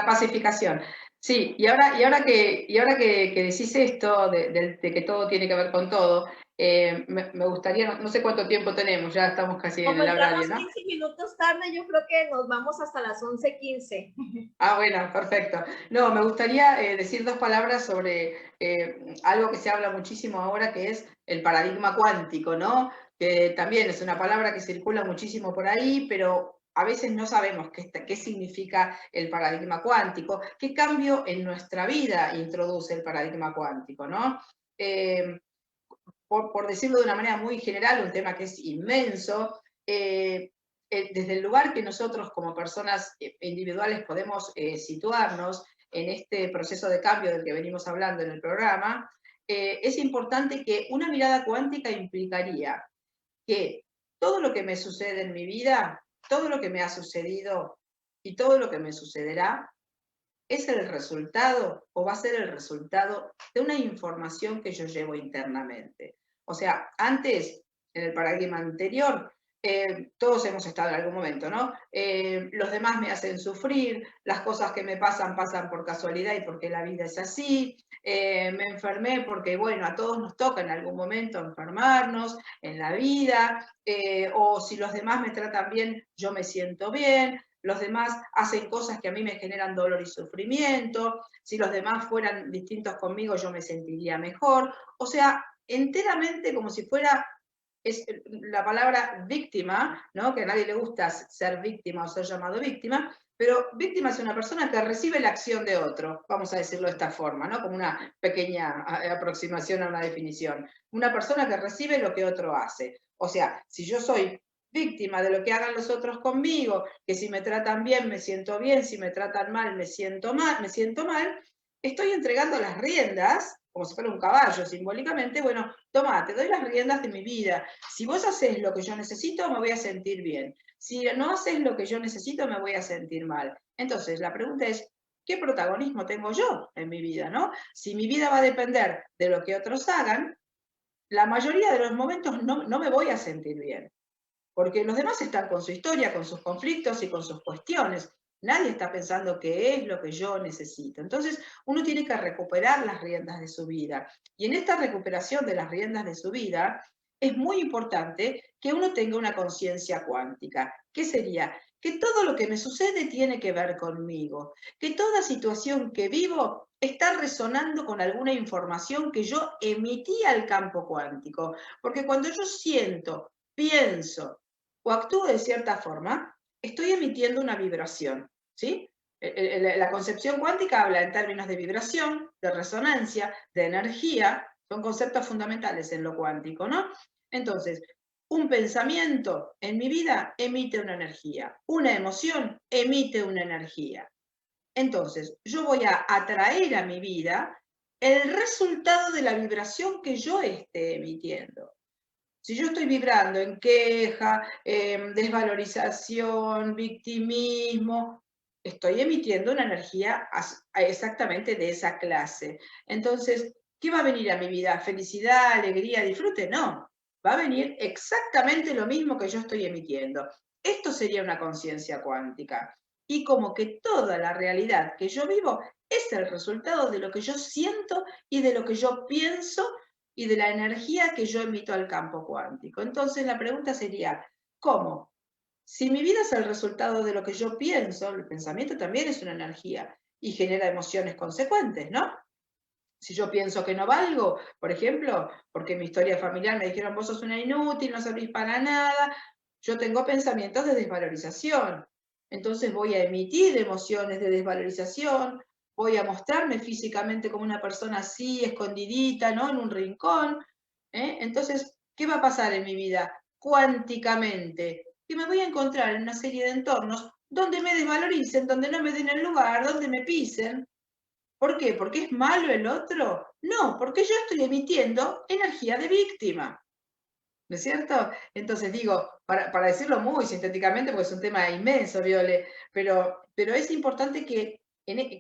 pacificación. Sí, y ahora que decís esto de que todo tiene que ver con todo, me gustaría, no sé cuánto tiempo tenemos, ya estamos casi en el horario, ¿no?
15 minutos tarde, yo creo que nos vamos hasta las 11:15.
Ah, bueno, perfecto. No, me gustaría decir 2 palabras sobre algo que se habla muchísimo ahora, que es el paradigma cuántico, ¿no? Que también es una palabra que circula muchísimo por ahí, pero a veces no sabemos qué significa el paradigma cuántico, qué cambio en nuestra vida introduce el paradigma cuántico, ¿no? Por decirlo de una manera muy general, un tema que es inmenso, desde el lugar que nosotros como personas individuales podemos situarnos en este proceso de cambio del que venimos hablando en el programa, es importante que una mirada cuántica implicaría que todo lo que me sucede en mi vida, todo lo que me ha sucedido y todo lo que me sucederá, es el resultado o va a ser el resultado de una información que yo llevo internamente. O sea, antes, en el paradigma anterior, todos hemos estado en algún momento, ¿no? Los demás me hacen sufrir, las cosas que me pasan por casualidad y porque la vida es así, me enfermé porque, bueno, a todos nos toca en algún momento enfermarnos en la vida, o si los demás me tratan bien, yo me siento bien, los demás hacen cosas que a mí me generan dolor y sufrimiento, si los demás fueran distintos conmigo yo me sentiría mejor, o sea, enteramente como si fuera, es la palabra víctima, ¿no? Que a nadie le gusta ser víctima o ser llamado víctima, pero víctima es una persona que recibe la acción de otro, vamos a decirlo de esta forma, ¿no? Como una pequeña aproximación a una definición. Una persona que recibe lo que otro hace. O sea, si yo soy víctima de lo que hagan los otros conmigo, que si me tratan bien, si me tratan mal, me siento mal, estoy entregando las riendas, como si fuera un caballo simbólicamente, bueno, toma, te doy las riendas de mi vida. Si vos haces lo que yo necesito, me voy a sentir bien. Si no haces lo que yo necesito, me voy a sentir mal. Entonces, la pregunta es, ¿qué protagonismo tengo yo en mi vida, no? Si mi vida va a depender de lo que otros hagan, la mayoría de los momentos no me voy a sentir bien. Porque los demás están con su historia, con sus conflictos y con sus cuestiones. Nadie está pensando qué es lo que yo necesito. Entonces, uno tiene que recuperar las riendas de su vida. Y en esta recuperación de las riendas de su vida, es muy importante que uno tenga una conciencia cuántica. ¿Qué sería? Que todo lo que me sucede tiene que ver conmigo. Que toda situación que vivo está resonando con alguna información que yo emití al campo cuántico. Porque cuando yo siento, pienso, o actúo de cierta forma, estoy emitiendo una vibración, ¿sí? La concepción cuántica habla en términos de vibración, de resonancia, de energía, son conceptos fundamentales en lo cuántico, ¿no? Entonces, un pensamiento en mi vida emite una energía, una emoción emite una energía. Entonces, yo voy a atraer a mi vida el resultado de la vibración que yo esté emitiendo. Si yo estoy vibrando en queja, desvalorización, victimismo, estoy emitiendo una energía exactamente de esa clase. Entonces, ¿qué va a venir a mi vida? ¿Felicidad, alegría, disfrute? No, va a venir exactamente lo mismo que yo estoy emitiendo. Esto sería una conciencia cuántica. Y como que toda la realidad que yo vivo es el resultado de lo que yo siento y de lo que yo pienso y de la energía que yo emito al campo cuántico. Entonces la pregunta sería, ¿cómo? Si mi vida es el resultado de lo que yo pienso, el pensamiento también es una energía y genera emociones consecuentes, ¿no? Si yo pienso que no valgo, por ejemplo, porque en mi historia familiar me dijeron vos sos una inútil, no servís para nada, yo tengo pensamientos de desvalorización. Entonces voy a emitir emociones de desvalorización, voy a mostrarme físicamente como una persona así, escondidita, ¿no? En un rincón. Entonces, ¿qué va a pasar en mi vida? Cuánticamente, que me voy a encontrar en una serie de entornos donde me desvaloricen, donde no me den el lugar, donde me pisen. ¿Por qué? ¿Porque es malo el otro? No, porque yo estoy emitiendo energía de víctima. ¿No es cierto? Entonces digo, para decirlo muy sintéticamente, porque es un tema inmenso, Viole, pero es importante que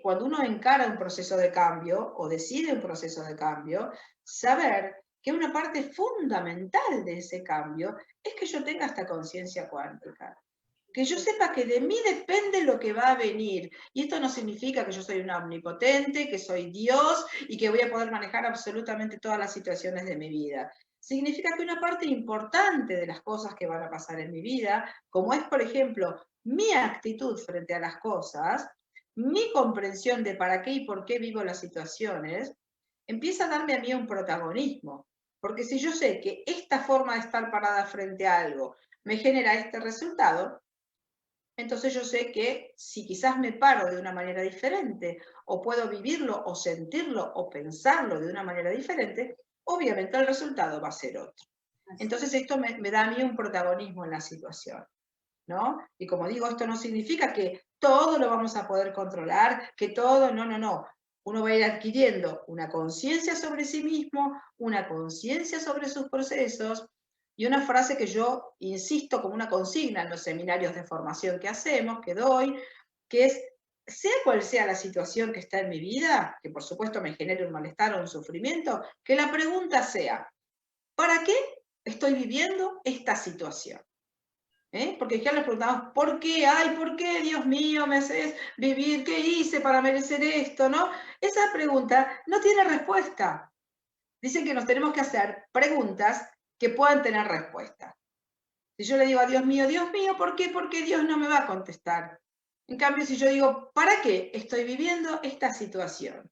cuando uno encara un proceso de cambio o decide un proceso de cambio, saber que una parte fundamental de ese cambio es que yo tenga esta conciencia cuántica. Que yo sepa que de mí depende lo que va a venir. Y esto no significa que yo soy una omnipotente, que soy Dios y que voy a poder manejar absolutamente todas las situaciones de mi vida. Significa que una parte importante de las cosas que van a pasar en mi vida, como es, por ejemplo, mi actitud frente a las cosas, mi comprensión de para qué y por qué vivo las situaciones, empieza a darme a mí un protagonismo. Porque si yo sé que esta forma de estar parada frente a algo me genera este resultado, entonces yo sé que si quizás me paro de una manera diferente, o puedo vivirlo, o sentirlo, o pensarlo de una manera diferente, obviamente el resultado va a ser otro. Entonces esto me da a mí un protagonismo en la situación, ¿no? Y como digo, esto no significa que todo lo vamos a poder controlar, que todo, no. Uno va a ir adquiriendo una conciencia sobre sí mismo, una conciencia sobre sus procesos, y una frase que yo insisto como una consigna en los seminarios de formación que hacemos, que doy, que es, sea cual sea la situación que está en mi vida, que por supuesto me genere un malestar o un sufrimiento, que la pregunta sea, ¿para qué estoy viviendo esta situación? Porque ya les preguntamos, ¿por qué? Ay, ¿por qué, Dios mío, me haces vivir? ¿Qué hice para merecer esto? ¿No? Esa pregunta no tiene respuesta. Dicen que nos tenemos que hacer preguntas que puedan tener respuesta. Si yo le digo a Dios mío, ¿por qué? Porque Dios no me va a contestar. En cambio, si yo digo, ¿para qué estoy viviendo esta situación?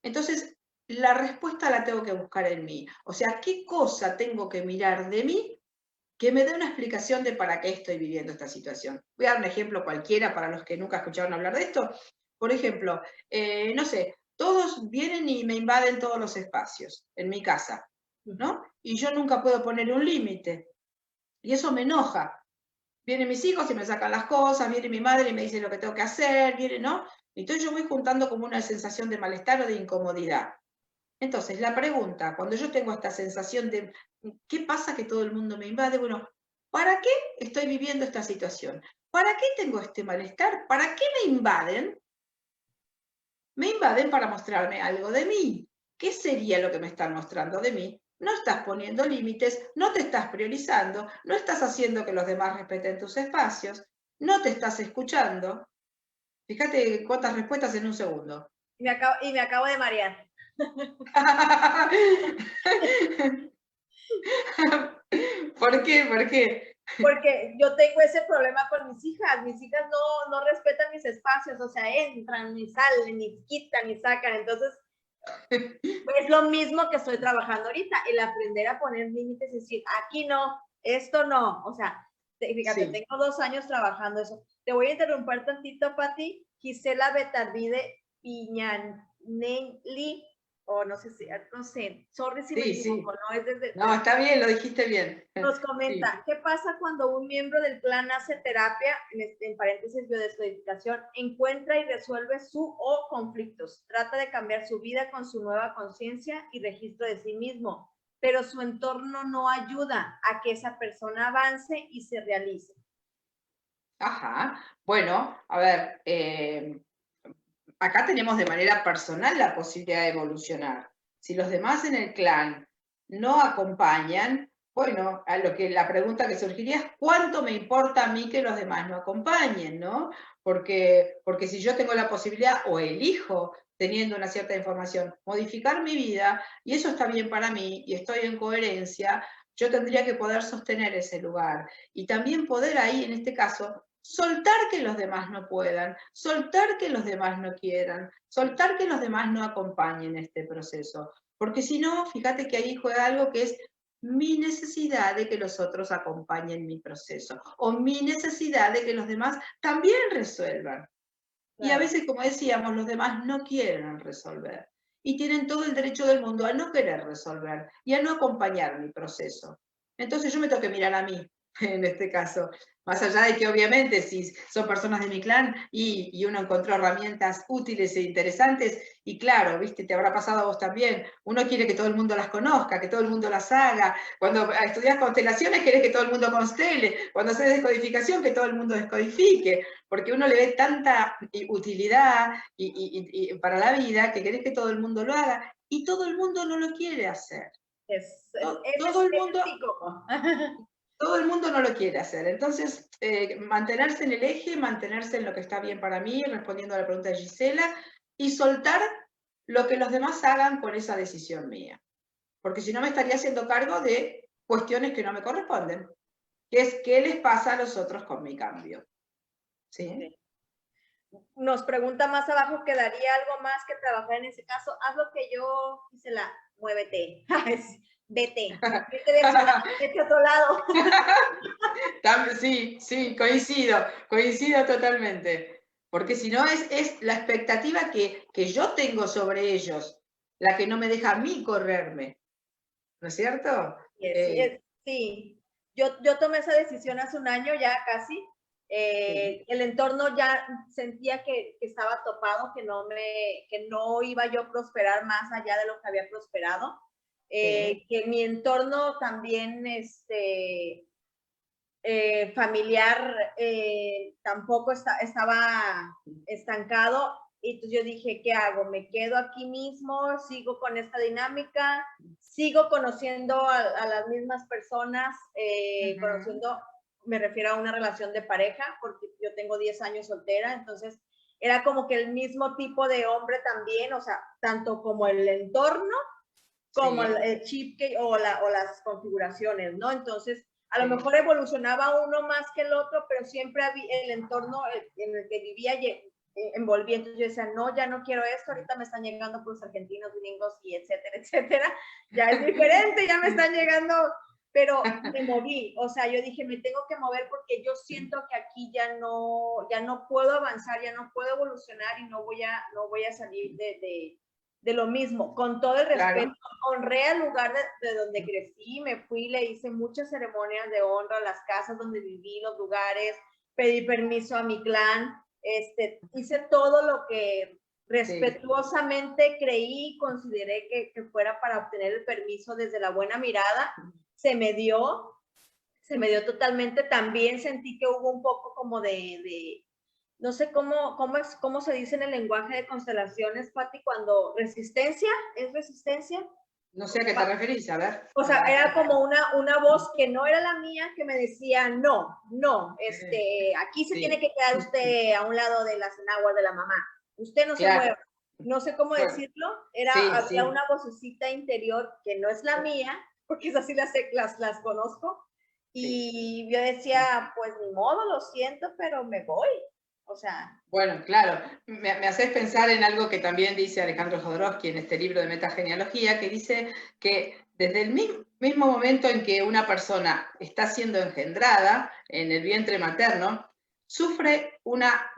Entonces, la respuesta la tengo que buscar en mí. O sea, ¿qué cosa tengo que mirar de mí que me dé una explicación de para qué estoy viviendo esta situación? Voy a dar un ejemplo cualquiera para los que nunca escucharon hablar de esto. Por ejemplo, no sé, todos vienen y me invaden todos los espacios en mi casa, ¿no? Y yo nunca puedo poner un límite. Y eso me enoja. Vienen mis hijos y me sacan las cosas, viene mi madre y me dice lo que tengo que hacer, viene, ¿no? Entonces yo voy juntando como una sensación de malestar o de incomodidad. Entonces, la pregunta, cuando yo tengo esta sensación de ¿qué pasa que todo el mundo me invade? Bueno, ¿para qué estoy viviendo esta situación? ¿Para qué tengo este malestar? ¿Para qué me invaden? Me invaden para mostrarme algo de mí. ¿Qué sería lo que me están mostrando de mí? No estás poniendo límites, no te estás priorizando, no estás haciendo que los demás respeten tus espacios, no te estás escuchando. Fíjate cuántas respuestas en un segundo.
Y me acabo de marear.
¿Por qué? ¿Por qué?
Porque yo tengo ese problema con mis hijas. Mis hijas no respetan mis espacios, o sea, entran, ni salen, ni quitan, ni sacan. Entonces, es lo mismo que estoy trabajando ahorita, el aprender a poner límites y decir, aquí no, esto no. O sea, fíjate, sí. Tengo 2 años trabajando eso. Te voy a interrumpir tantito, Pati. Gisela Betardide Piñanelli, o no sé, sorry si me equivoco,
sí.
¿no? Es desde...
No, está bien, lo dijiste bien.
Nos comenta, sí. ¿Qué pasa cuando un miembro del clan hace terapia, en paréntesis biodescodificación, encuentra y resuelve o conflictos? Trata de cambiar su vida con su nueva conciencia y registro de sí mismo, pero su entorno no ayuda a que esa persona avance y se realice.
Ajá, bueno, a ver, acá tenemos de manera personal la posibilidad de evolucionar. Si los demás en el clan no acompañan, bueno, a la pregunta que surgiría es ¿cuánto me importa a mí que los demás no acompañen, ¿no? Porque si yo tengo la posibilidad o elijo, teniendo una cierta información, modificar mi vida, y eso está bien para mí, y estoy en coherencia, yo tendría que poder sostener ese lugar. Y también poder ahí, en este caso, soltar que los demás no puedan, soltar que los demás no quieran, soltar que los demás no acompañen este proceso. Porque si no, fíjate que ahí juega algo que es mi necesidad de que los otros acompañen mi proceso, o mi necesidad de que los demás también resuelvan. Claro. Y a veces, como decíamos, los demás no quieren resolver. Y tienen todo el derecho del mundo a no querer resolver y a no acompañar mi proceso. Entonces yo me tengo que mirar a mí, en este caso. Más allá de que obviamente si son personas de mi clan y uno encontró herramientas útiles e interesantes, y claro, viste, te habrá pasado a vos también, uno quiere que todo el mundo las conozca, que todo el mundo las haga. Cuando estudias constelaciones querés que todo el mundo constele, cuando haces descodificación que todo el mundo descodifique, porque uno le ve tanta utilidad y para la vida que querés que todo el mundo lo haga, y todo el mundo no lo quiere hacer. Todo el mundo no lo quiere hacer. Entonces, mantenerse en el eje, mantenerse en lo que está bien para mí, respondiendo a la pregunta de Gisela, y soltar lo que los demás hagan con esa decisión mía. Porque si no me estaría haciendo cargo de cuestiones que no me corresponden, que es qué les pasa a los otros con mi cambio. ¿Sí?
Nos pregunta más abajo, ¿quedaría algo más que trabajar en ese caso? Haz lo que yo, Gisela, muévete. Vete de otro lado.
Sí, coincido totalmente. Porque si no es la expectativa que yo tengo sobre ellos, la que no me deja a mí correrme. ¿No es cierto?
Sí. Yo tomé esa decisión hace un año ya casi. Sí. El entorno ya sentía que estaba topado, que no iba yo a prosperar más allá de lo que había prosperado. Sí. Que mi entorno también familiar tampoco estaba estancado. Y entonces yo dije, ¿qué hago? ¿Me quedo aquí mismo? ¿Sigo con esta dinámica? ¿Sigo conociendo a las mismas personas? Conociendo, me refiero a una relación de pareja, porque yo tengo 10 años soltera, entonces era como que el mismo tipo de hombre también, o sea, tanto como el entorno, como el chip o las configuraciones, ¿no? Entonces, a lo mejor evolucionaba uno más que el otro, pero siempre había el entorno en el que vivía envolvía. Entonces yo decía, no, ya no quiero esto, ahorita me están llegando pues argentinos, gringos y etcétera, etcétera. Ya es diferente, ya me están llegando, pero me moví. O sea, yo dije, me tengo que mover porque yo siento que aquí ya no puedo avanzar, ya no puedo evolucionar y no voy a salir de de lo mismo, con todo el respeto,
Claro.
honré al lugar de donde crecí, me fui, le hice muchas ceremonias de honra a las casas donde viví, los lugares, pedí permiso a mi clan, hice todo lo que respetuosamente creí y consideré que fuera para obtener el permiso desde la buena mirada, se me dio totalmente. También sentí que hubo un poco como de no sé cómo se dice en el lenguaje de constelaciones, Pati, cuando resistencia, ¿es resistencia?
No sé a qué te referís, a ver.
O sea, era como una voz que no era la mía que me decía, no, aquí se tiene que quedar usted a un lado de las enaguas de la mamá. Usted no se mueve. No sé cómo decirlo. Había una vocecita interior que no es la mía, porque esas sí las conozco. Y yo decía, pues ni modo, lo siento, pero me voy. O sea.
Bueno, claro, me haces pensar en algo que también dice Alejandro Jodorowsky en este libro de metagenealogía, que dice que desde el mismo momento en que una persona está siendo engendrada en el vientre materno, sufre una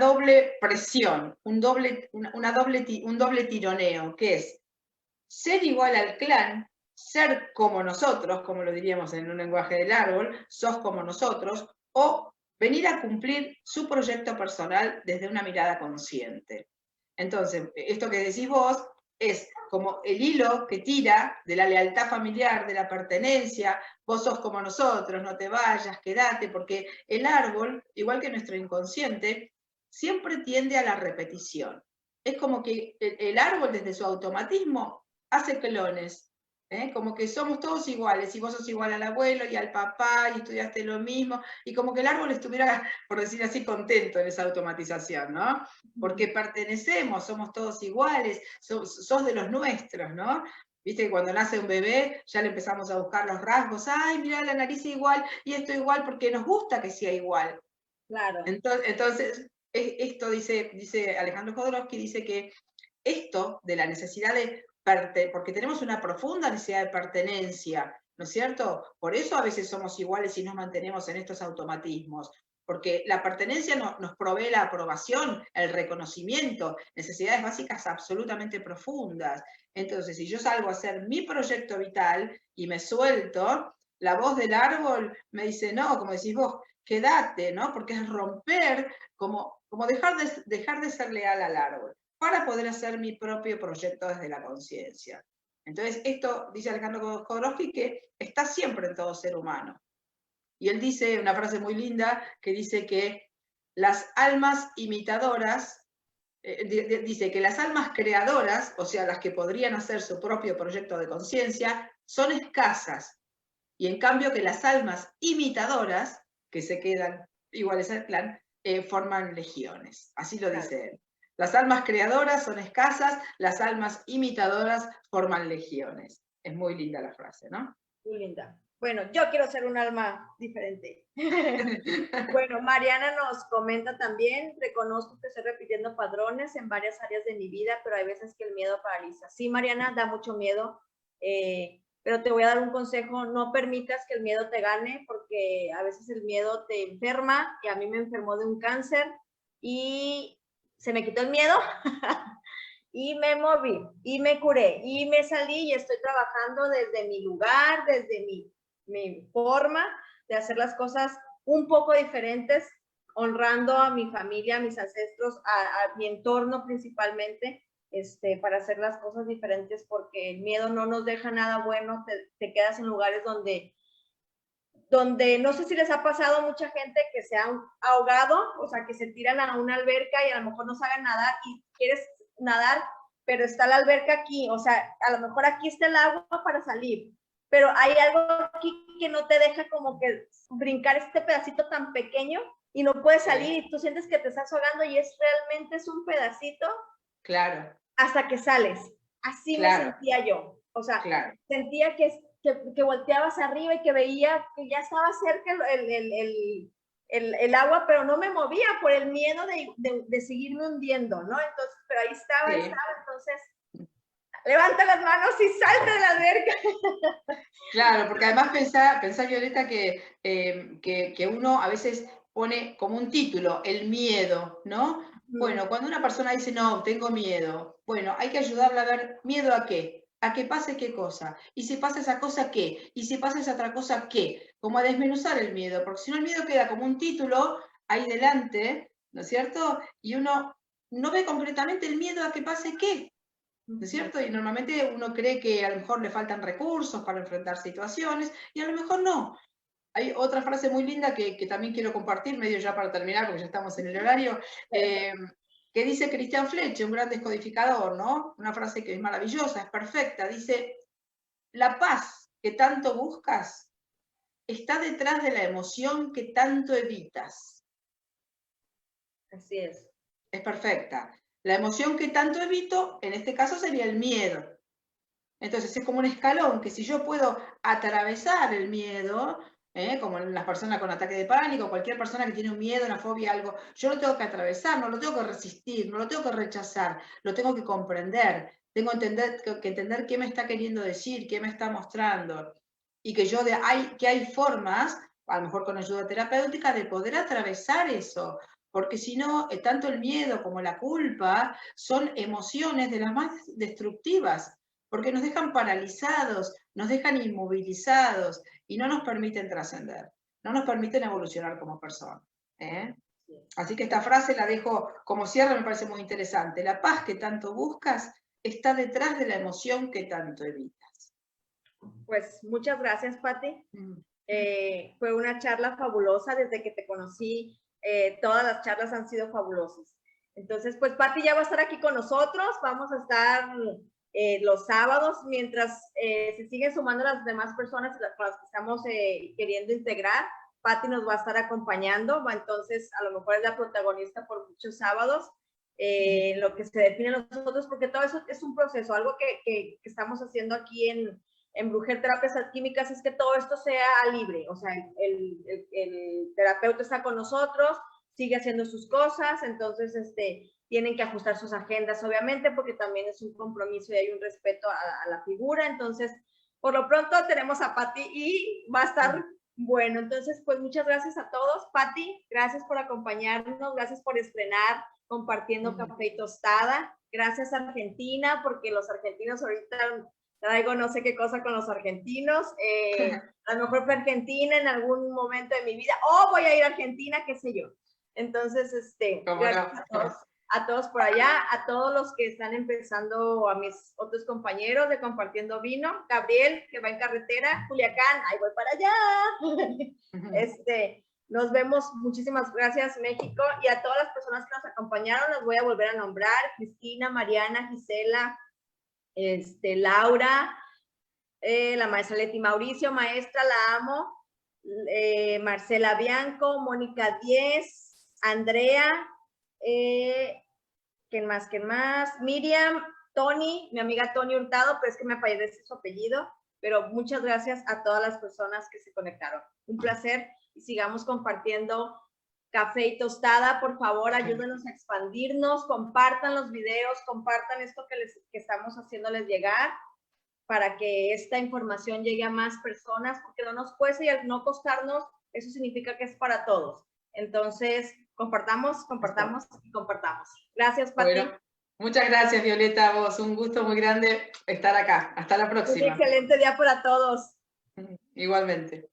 doble presión, un doble tironeo, que es ser igual al clan, ser como nosotros, como lo diríamos en un lenguaje del árbol, sos como nosotros, o venir a cumplir su proyecto personal desde una mirada consciente. Entonces, esto que decís vos es como el hilo que tira de la lealtad familiar, de la pertenencia, vos sos como nosotros, no te vayas, quédate, porque el árbol, igual que nuestro inconsciente, siempre tiende a la repetición. Es como que el árbol desde su automatismo hace clones. Como que somos todos iguales, y vos sos igual al abuelo y al papá, y estudiaste lo mismo, y como que el árbol estuviera, por decir así, contento en esa automatización, ¿no? Porque pertenecemos, somos todos iguales, sos de los nuestros, ¿no? Viste que cuando nace un bebé ya le empezamos a buscar los rasgos, ay, mira la nariz igual, y esto igual, porque nos gusta que sea igual.
Claro.
Entonces esto dice Alejandro Jodorowsky, dice que esto de la necesidad de porque tenemos una profunda necesidad de pertenencia, ¿no es cierto? Por eso a veces somos iguales y nos mantenemos en estos automatismos, porque la pertenencia nos provee la aprobación, el reconocimiento, necesidades básicas absolutamente profundas. Entonces, si yo salgo a hacer mi proyecto vital y me suelto, la voz del árbol me dice, no, como decís vos, quédate, ¿no? Porque es romper, como dejar de ser leal al árbol, para poder hacer mi propio proyecto desde la conciencia. Entonces, esto dice Alejandro Jodorowsky, que está siempre en todo ser humano. Y él dice una frase muy linda que dice que las almas imitadoras, dice que las almas creadoras, o sea, las que podrían hacer su propio proyecto de conciencia, son escasas. Y en cambio que las almas imitadoras, que se quedan iguales al clan, forman legiones. Así lo dice él. Las almas creadoras son escasas, las almas imitadoras forman legiones. Es muy linda la frase, ¿no?
Muy linda. Bueno, yo quiero ser un alma diferente. Bueno, Mariana nos comenta también, reconozco que estoy repitiendo padrones en varias áreas de mi vida, pero hay veces que el miedo paraliza. Sí, Mariana, da mucho miedo, pero te voy a dar un consejo, no permitas que el miedo te gane, porque a veces el miedo te enferma, y a mí me enfermó de un cáncer, y se me quitó el miedo, y me moví, y me curé, y me salí, y estoy trabajando desde mi lugar, desde mi forma de hacer las cosas un poco diferentes, honrando a mi familia, a mis ancestros, a mi entorno principalmente, para hacer las cosas diferentes, porque el miedo no nos deja nada bueno, te quedas en lugares donde no sé si les ha pasado a mucha gente que se han ahogado, o sea, que se tiran a una alberca y a lo mejor no saben nadar y quieres nadar, pero está la alberca aquí, o sea, a lo mejor aquí está el agua para salir, pero hay algo aquí que no te deja como que brincar este pedacito tan pequeño y no puedes salir y tú sientes que te estás ahogando y realmente es un pedacito.
Claro.
Hasta que sales. Así me sentía yo. O sea, sentía que volteabas arriba y que veía que ya estaba cerca el agua, pero no me movía por el miedo de seguirme hundiendo, ¿no? Entonces, pero ahí estaba, entonces, levanta las manos y salta de la alberca.
Claro, porque además pensá Violeta, que uno a veces pone como un título, el miedo, ¿no? Bueno, cuando una persona dice, no, tengo miedo, bueno, hay que ayudarla a ver, ¿miedo a qué? A que pase qué cosa. Y si pasa esa cosa, ¿qué? Y si pasa esa otra cosa, ¿qué? Como a desmenuzar el miedo, porque si no el miedo queda como un título ahí delante, ¿no es cierto? Y uno no ve concretamente el miedo a que pase qué, ¿no es cierto? Y normalmente uno cree que a lo mejor le faltan recursos para enfrentar situaciones, y a lo mejor no. Hay otra frase muy linda que también quiero compartir, medio ya para terminar, porque ya estamos en el horario, que dice Christian Fleche, un gran descodificador, ¿no? Una frase que es maravillosa, es perfecta. Dice, la paz que tanto buscas está detrás de la emoción que tanto evitas.
Así es.
Es perfecta. La emoción que tanto evito, en este caso, sería el miedo. Entonces es como un escalón que si yo puedo atravesar el miedo, como las personas con ataque de pánico, cualquier persona que tiene un miedo, una fobia, algo, yo lo tengo que atravesar, no lo tengo que resistir, no lo tengo que rechazar, lo tengo que comprender, tengo que entender qué me está queriendo decir, qué me está mostrando, y que que hay formas, a lo mejor con ayuda terapéutica, de poder atravesar eso, porque si no, tanto el miedo como la culpa son emociones de las más destructivas, porque nos dejan paralizados, nos dejan inmovilizados y no nos permiten trascender, no nos permiten evolucionar como personas. Así que esta frase la dejo como cierre, me parece muy interesante. La paz que tanto buscas está detrás de la emoción que tanto evitas.
Pues muchas gracias, Pati. Fue una charla fabulosa desde que te conocí. Todas las charlas han sido fabulosas. Entonces, pues Pati ya va a estar aquí con nosotros. Vamos a estar los sábados mientras se siguen sumando las demás personas con las que estamos queriendo integrar. Pati nos va a estar acompañando, entonces a lo mejor es la protagonista por muchos sábados. Lo que se define nosotros, porque todo eso es un proceso, algo que estamos haciendo aquí en Brujer Terapias Alquímicas, es que todo esto sea libre, o sea, el terapeuta está con nosotros, sigue haciendo sus cosas, entonces tienen que ajustar sus agendas, obviamente, porque también es un compromiso y hay un respeto a la figura. Entonces, por lo pronto tenemos a Pati y va a estar bueno. Entonces, pues muchas gracias a todos. Pati, gracias por acompañarnos, gracias por estrenar compartiendo Café y Tostada. Gracias Argentina, porque los argentinos ahorita traigo no sé qué cosa con los argentinos. A lo mejor fue Argentina en algún momento de mi vida, o voy a ir a Argentina, qué sé yo. Entonces, gracias a todos por allá, a todos los que están empezando, a mis otros compañeros de Compartiendo Vino, Gabriel, que va en carretera, Culiacán, ahí voy para allá. Nos vemos, muchísimas gracias México, y a todas las personas que nos acompañaron, las voy a volver a nombrar: Cristina, Mariana, Gisela, Laura, la maestra Leti Mauricio, maestra, la amo, Marcela Bianco, Mónica Díez, Andrea, ¿quién más? Miriam, Tony, mi amiga Tony Hurtado, pero es que me aparece su apellido, pero muchas gracias a todas las personas que se conectaron. Un placer, y sigamos compartiendo Café y Tostada. Por favor, ayúdenos a expandirnos, compartan los videos, compartan esto que estamos haciéndoles llegar, para que esta información llegue a más personas, porque no nos cueste, y al no costarnos, eso significa que es para todos. Entonces, compartamos. Gracias, Pati.
Bueno, muchas gracias, Violeta, a vos. Un gusto muy grande estar acá. Hasta la próxima.
Un excelente día para todos.
Igualmente.